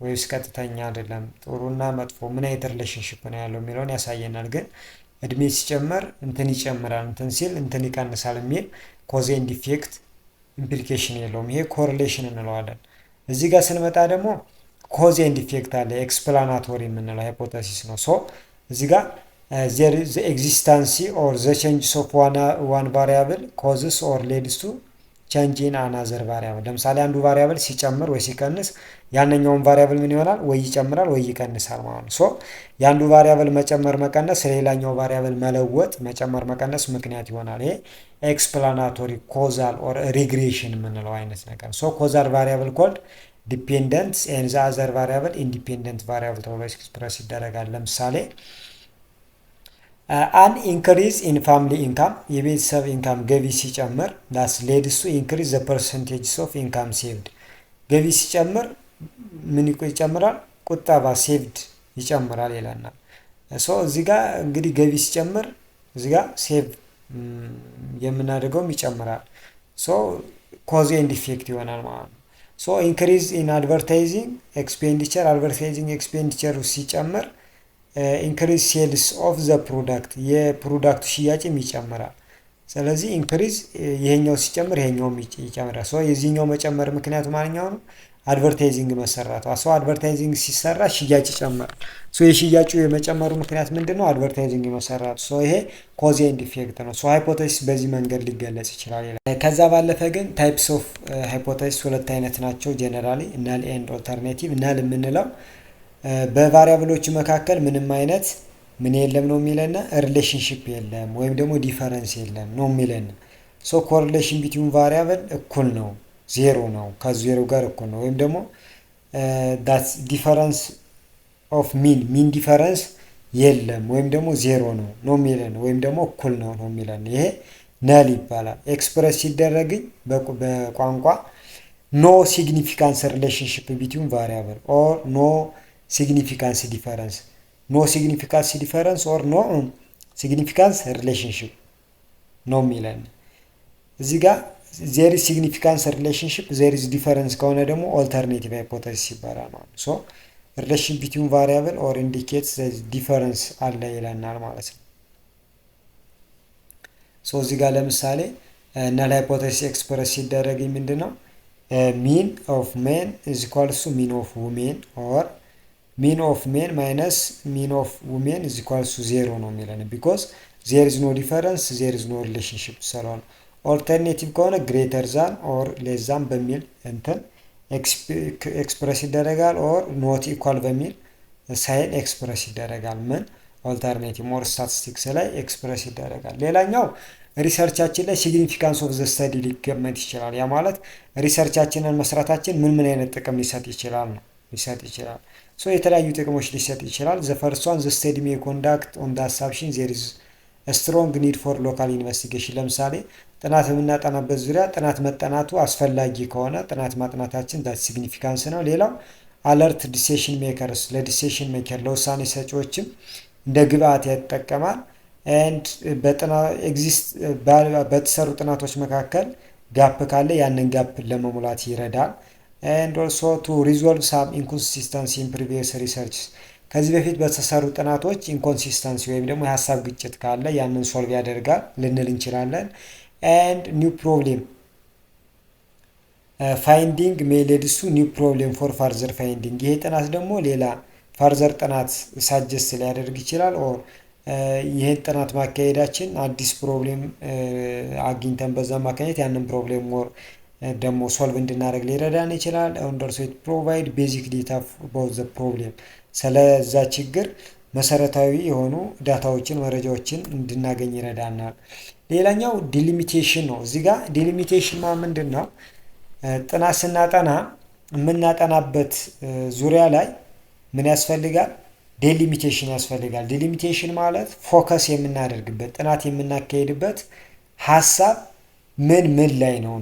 ወይስ ቀጥተኛ አይደለም? ጥሩና መጥፎ ምን አይነት ሪሌሽንሽፕ ነው ያለው የሚለውን ያሳየናል። ግን እድሜ ሲጨመር እንትን ይጨምራል፣ እንትን ሲል እንትን ይቀንሳል የሚል ኮዝ ኤንድ ኢፌክት ኢምፕሊኬሽን የለውም። ይሄ ኮሪሌሽን እንለዋለን። እዚህ ጋር ስንመጣ ደግሞ ኮዝ ኤንድ ኢፌክት አለ። ኤክስፕላናቶሪ የምንለው ሃይፖቴሲስ ነው። ሶ እዚህ ጋር ዘ ኤግዚስተንሲ ኦር ዘ ቼንጅስ ኦፍ ዋን ቫሪያብል ኮዝስ ኦር ሌድስ ቱ ቼንጅ ኢን አናዘር ቫሪያብል። ለምሳሌ አንዱ ቫሪያብል ሲጨምር ወይ ሲቀንስ ያንኛውን ቫሪያብል ምን ይሆናል? ወይ ይጨምራል ወይ ይቀንሳል ማለት ነው። ሶ የአንዱ ቫሪያብል መጨመር መቀነስ ሌላኛው ቫሪያብል መለወጥ መጨመር መቀነስ ምክንያት ይሆናል። ይሄ ኤክስፕላናቶሪ ኮዛል ኦር ሪግሬሽን የምንለው አይነት ነገር። ሶ ኮዛል ቫሪያብል ኮልድ ዲፔንደንት ኤንድ ዘ አዘር ቫሪያብል ኢንዲፔንደንት ቫሪያብል ተብሎ ኤክስፕረስ ይደረጋል። ለምሳሌ አን ኢንክሪዝ ኢን ፋሚሊ ኢንካም የቤተሰብ ኢንካም ገቢ ሲጨምር ዳስ ሌድስ ቱ ኢንክሪዝ ዘ ፐርሰንቴጅስ ኦፍ ኢንካም ሴቭድ። ገቢ ሲጨምር ምን ይጨምራል? ቁጠባ ሴቭድ ይጨምራል ይለናል። ሶ እዚህ ጋር እንግዲህ ገቢ ሲጨምር እዚህ ጋር ሴቭ የምናደርገውም ይጨምራል። ሶ ኮዝ ኤንድ ኢፌክት ይሆናል ማለት ነው። ሶ ኢንክሪዝ ኢን አድቨርታይዚንግ ኤክስፔንዲቸር አድቨርታይዚንግ ኤክስፔንዲቸር ሲጨምር ኢንክሪዝ ሴልስ ኦፍ ዘ ፕሮዳክት የፕሮዳክቱ ሽያጭም ይጨምራል። ስለዚህ ኢንክሪዝ ይሄኛው ሲጨምር ይሄኛውም ይጨምራል። ሶ የዚህኛው መጨመር ምክንያቱ ማንኛው ነው? አድቨርታይዚንግ መሰራቱ። ሶ አድቨርታይዚንግ ሲሰራ ሽያጭ ይጨምራል። ሶ የሽያጩ የመጨመሩ ምክንያት ምንድነው? አድቨርታይዚንግ መሰራቱ። ሶ ይሄ ኮዝ ኤንድ ኢፌክት ነው። ሶ ሃይፖቴሲስ በዚህ መንገድ ሊገለጽ ይችላል። ከዛ ባለፈ ግን ታይፕስ ኦፍ ሃይፖቴሲስ ሁለት አይነት ናቸው ጀነራሊ ነል ኤንድ ኦልተርኔቲቭ። ነል የምንለው በቫሪያብሎቹ መካከል ምንም አይነት ምን የለም ነው የሚለና ሪሌሽንሽፕ የለም ወይም ደግሞ ዲፈረንስ የለም ነው የሚለና። ሶ ኮሪሌሽን ቢትዊን ቫሪያብል እኩል ነው ዜሮ ነው ከዜሮ ጋር እኩል ነው። ወይም ደግሞ ዳት ዲፈረንስ ኦፍ ሚን ዲፈረንስ የለም ወይም ደግሞ ዜሮ ነው የሚለን ወይም ደግሞ እኩል ነው የሚለን። ይሄ ነል ይባላል። ኤክስፕረስ ሲደረግኝ በቋንቋ ኖ ሲግኒፊካንስ ሪሌሽንሽፕ ቢትዊን ቫሪያብል ኦር ኖ ሲግኒፊካንስ ዲፈረንስ ኖ ሲግኒፊካንስ ዲፈረንስ ኦር ኖ ሲግኒፊካንስ ሪሌሽንሽፕ ነው የሚለን። እዚህ ጋር ዜር ኢዝ ሲግኒፊካንስ ሪሌሽንሽፕ ዜር ኢዝ ዲፈረንስ ከሆነ ደግሞ ኦልተርኔቲቭ ሃይፖቴሲስ ይባላል ማለት ነው። ሶ ሪሌሽን ቢትዊን ቫሪያብል ኦር ኢንዲኬትስ ዲፈረንስ አለ ይለናል ማለት ነው። ሶ እዚህ ጋር ለምሳሌ ነል ሃይፖቴሲስ ኤክስፕረስ ሲደረግ ምንድነው? ሚን ኦፍ ሜን ኢዝ ኢኳልስ ቱ ሚን ኦፍ ውሜን ኦር ሚን ኦፍ ሜን ማይነስ ሚን ኦፍ ውሜን ኢዝ ኢኳልስ ቱ ዜሮ ነው የሚለን ቢኮዝ ዜር ኢዝ ኖ ዲፈረንስ ዜር ኢዝ ኖ ሪሌሽንሽፕ ስለሆነ። ኦልተርኔቲቭ ከሆነ ግሬተር ዛን ኦር ሌስ ዛን በሚል እንትን ኤክስፕረስ ይደረጋል ኦር ኖት ኢኳል በሚል ሳይን ኤክስፕረስ ይደረጋል። ምን ኦልተርኔቲቭ ሞር ስታቲስቲክስ ላይ ኤክስፕረስ ይደረጋል። ሌላኛው ሪሰርቻችን ላይ ሲግኒፊካንስ ኦፍ ዘ ስተዲ ሊገመት ይችላል። ያ ማለት ሪሰርቻችንን መስራታችን ምን አይነት ጥቅም ሊሰጥ ይችላል ነው ሊሰጥ ይችላል። የተለያዩ ጥቅሞች ሊሰጥ ይችላል። ዘ ፈርስት ዋን ዘ ስተዲ ሜይ ኮንዳክት ኦን ዘ አሳምፕሽን ዜር ኢዝ ስትሮንግ ኒድ ፎር ሎካል ኢንቨስቲጌሽን። ለምሳሌ ጥናት በምናጠናበት ዙሪያ ጥናት መጠናቱ አስፈላጊ ከሆነ ጥናት ማጥናታችን ዳት ሲግኒፊካንስ ነው። ሌላው አለርት ዲሲሽን ሜከርስ ለዲሲሽን ሜከር ለውሳኔ ሰጪዎችም እንደ ግብአት ይጠቀማል። ኤንድ በተሰሩ ጥናቶች መካከል ጋፕ ካለ ያንን ጋፕ ለመሙላት ይረዳል። ኤንድ ኦልሶ ቱ ሪዞልቭ ሳም ኢንኮንሲስተንሲ ኢን ፕሪቪየስ ሪሰርች ከዚህ በፊት በተሰሩ ጥናቶች ኢንኮንሲስተንሲ ወይም ደግሞ የሀሳብ ግጭት ካለ ያንን ሶልቭ ያደርጋል ልንል እንችላለን። ኤንድ ኒው ፕሮብሌም ፋይንዲንግ ሜይ ሊድስ ቱ ኒው ፕሮብሌም ፎር ፋርዘር ፋይንዲንግ ይሄ ጥናት ደግሞ ሌላ ፋርዘር ጥናት ሳጀስት ሊያደርግ ይችላል። ኦር ይህን ጥናት ማካሄዳችን አዲስ ፕሮብሌም አግኝተን በዛ ማካሄድ ያንን ፕሮብሌም ሞር ደግሞ ሶልቭ እንድናደርግ ሊረዳን ይችላል። ኦንደርሶ ኢት ፕሮቫይድ ቤዚክ ዴታ አባውት ዘ ፕሮብሌም ስለዛ ችግር መሰረታዊ የሆኑ ዳታዎችን መረጃዎችን እንድናገኝ ይረዳናል። ሌላኛው ዲሊሚቴሽን ነው። እዚህ ጋር ዲሊሚቴሽን ምንድን ነው? ጥናት ስናጠና የምናጠናበት ዙሪያ ላይ ምን ያስፈልጋል? ዴሊሚቴሽን ያስፈልጋል። ዴሊሚቴሽን ማለት ፎከስ የምናደርግበት ጥናት የምናካሄድበት ሀሳብ ምን ላይ ነው።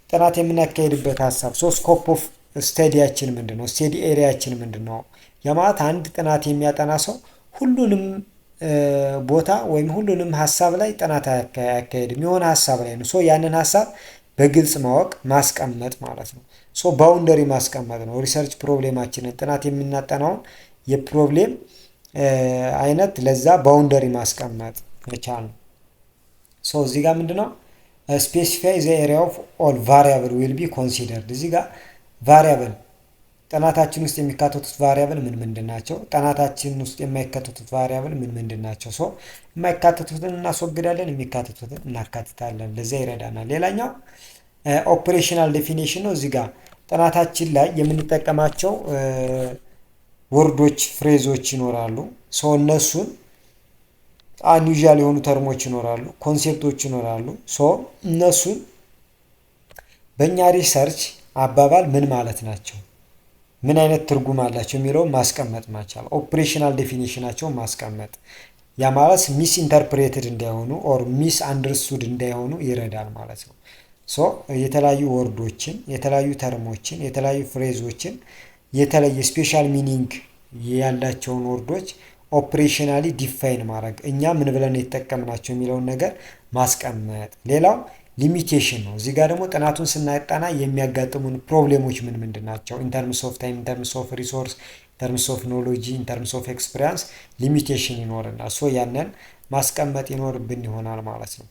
ጥናት የምናካሄድበት ሀሳብ ስኮፕ ኦፍ ስተዲያችን ምንድን ነው? ስቴዲ ኤሪያችን ምንድን ነው? የማለት አንድ ጥናት የሚያጠና ሰው ሁሉንም ቦታ ወይም ሁሉንም ሀሳብ ላይ ጥናት አያካሄድም። የሆነ ሀሳብ ላይ ነው። ያንን ሀሳብ በግልጽ ማወቅ ማስቀመጥ ማለት ነው። ባውንደሪ ማስቀመጥ ነው። ሪሰርች ፕሮብሌማችንን ጥናት የምናጠናውን የፕሮብሌም አይነት ለዛ ባውንደሪ ማስቀመጥ መቻል ነው። እዚህ ጋር ምንድነው ስፔሲፋይ ዘ ኤሪያ ኦፍ ኦል ቫሪያብል ዊል ቢ ኮንሲደርድ። እዚህ ጋር ቫሪያብል ጥናታችን ውስጥ የሚካተቱት ቫሪያብል ምንድን ናቸው? ጥናታችን ውስጥ የማይካተቱት ቫሪያብል ምንድን ናቸው? የማይካተቱትን እናስወግዳለን፣ የሚካተቱትን እናካትታለን። ለዛ ይረዳናል። ሌላኛው ኦፕሬሽናል ዴፊኒሽን ነው። እዚህ ጋር ጥናታችን ላይ የምንጠቀማቸው ወርዶች፣ ፍሬዞች ይኖራሉ። እነሱን አንዩዥዋል የሆኑ ተርሞች ይኖራሉ፣ ኮንሴፕቶች ይኖራሉ። እነሱን በእኛ ሪሰርች አባባል ምን ማለት ናቸው፣ ምን አይነት ትርጉም አላቸው የሚለውን ማስቀመጥ ማቻል፣ ኦፕሬሽናል ዴፊኒሽናቸውን ማስቀመጥ። ያ ማለት ሚስ ኢንተርፕሬትድ እንዳይሆኑ ኦር ሚስ አንደርስቱድ እንዳይሆኑ ይረዳል ማለት ነው። የተለያዩ ወርዶችን፣ የተለያዩ ተርሞችን፣ የተለያዩ ፍሬዞችን የተለየ ስፔሻል ሚኒንግ ያላቸውን ወርዶች ኦፕሬሽናሊ ዲፋይን ማድረግ፣ እኛ ምን ብለን የተጠቀምናቸው የሚለውን ነገር ማስቀመጥ። ሌላው ሊሚቴሽን ነው። እዚህ ጋር ደግሞ ጥናቱን ስናጠና የሚያጋጥሙን ፕሮብሌሞች ምንድን ናቸው? ኢንተርምስ ኦፍ ታይም፣ ኢንተርምስ ኦፍ ሪሶርስ፣ ኢንተርምስ ኦፍ ኖሎጂ፣ ኢንተርምስ ኦፍ ኤክስፒሪያንስ ሊሚቴሽን ይኖርናል። ያንን ማስቀመጥ ይኖርብን ይሆናል ማለት ነው።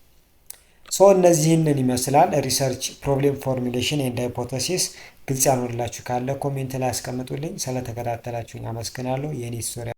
እነዚህንን ይመስላል ሪሰርች ፕሮብሌም ፎርሙሌሽን ኤንድ ሃይፖቴሲስ። ግልጽ ያልሆነላችሁ ካለ ኮሜንት ላይ አስቀምጡልኝ። ስለተከታተላችሁኝ አመስግናለሁ። የኔ ስቶሪ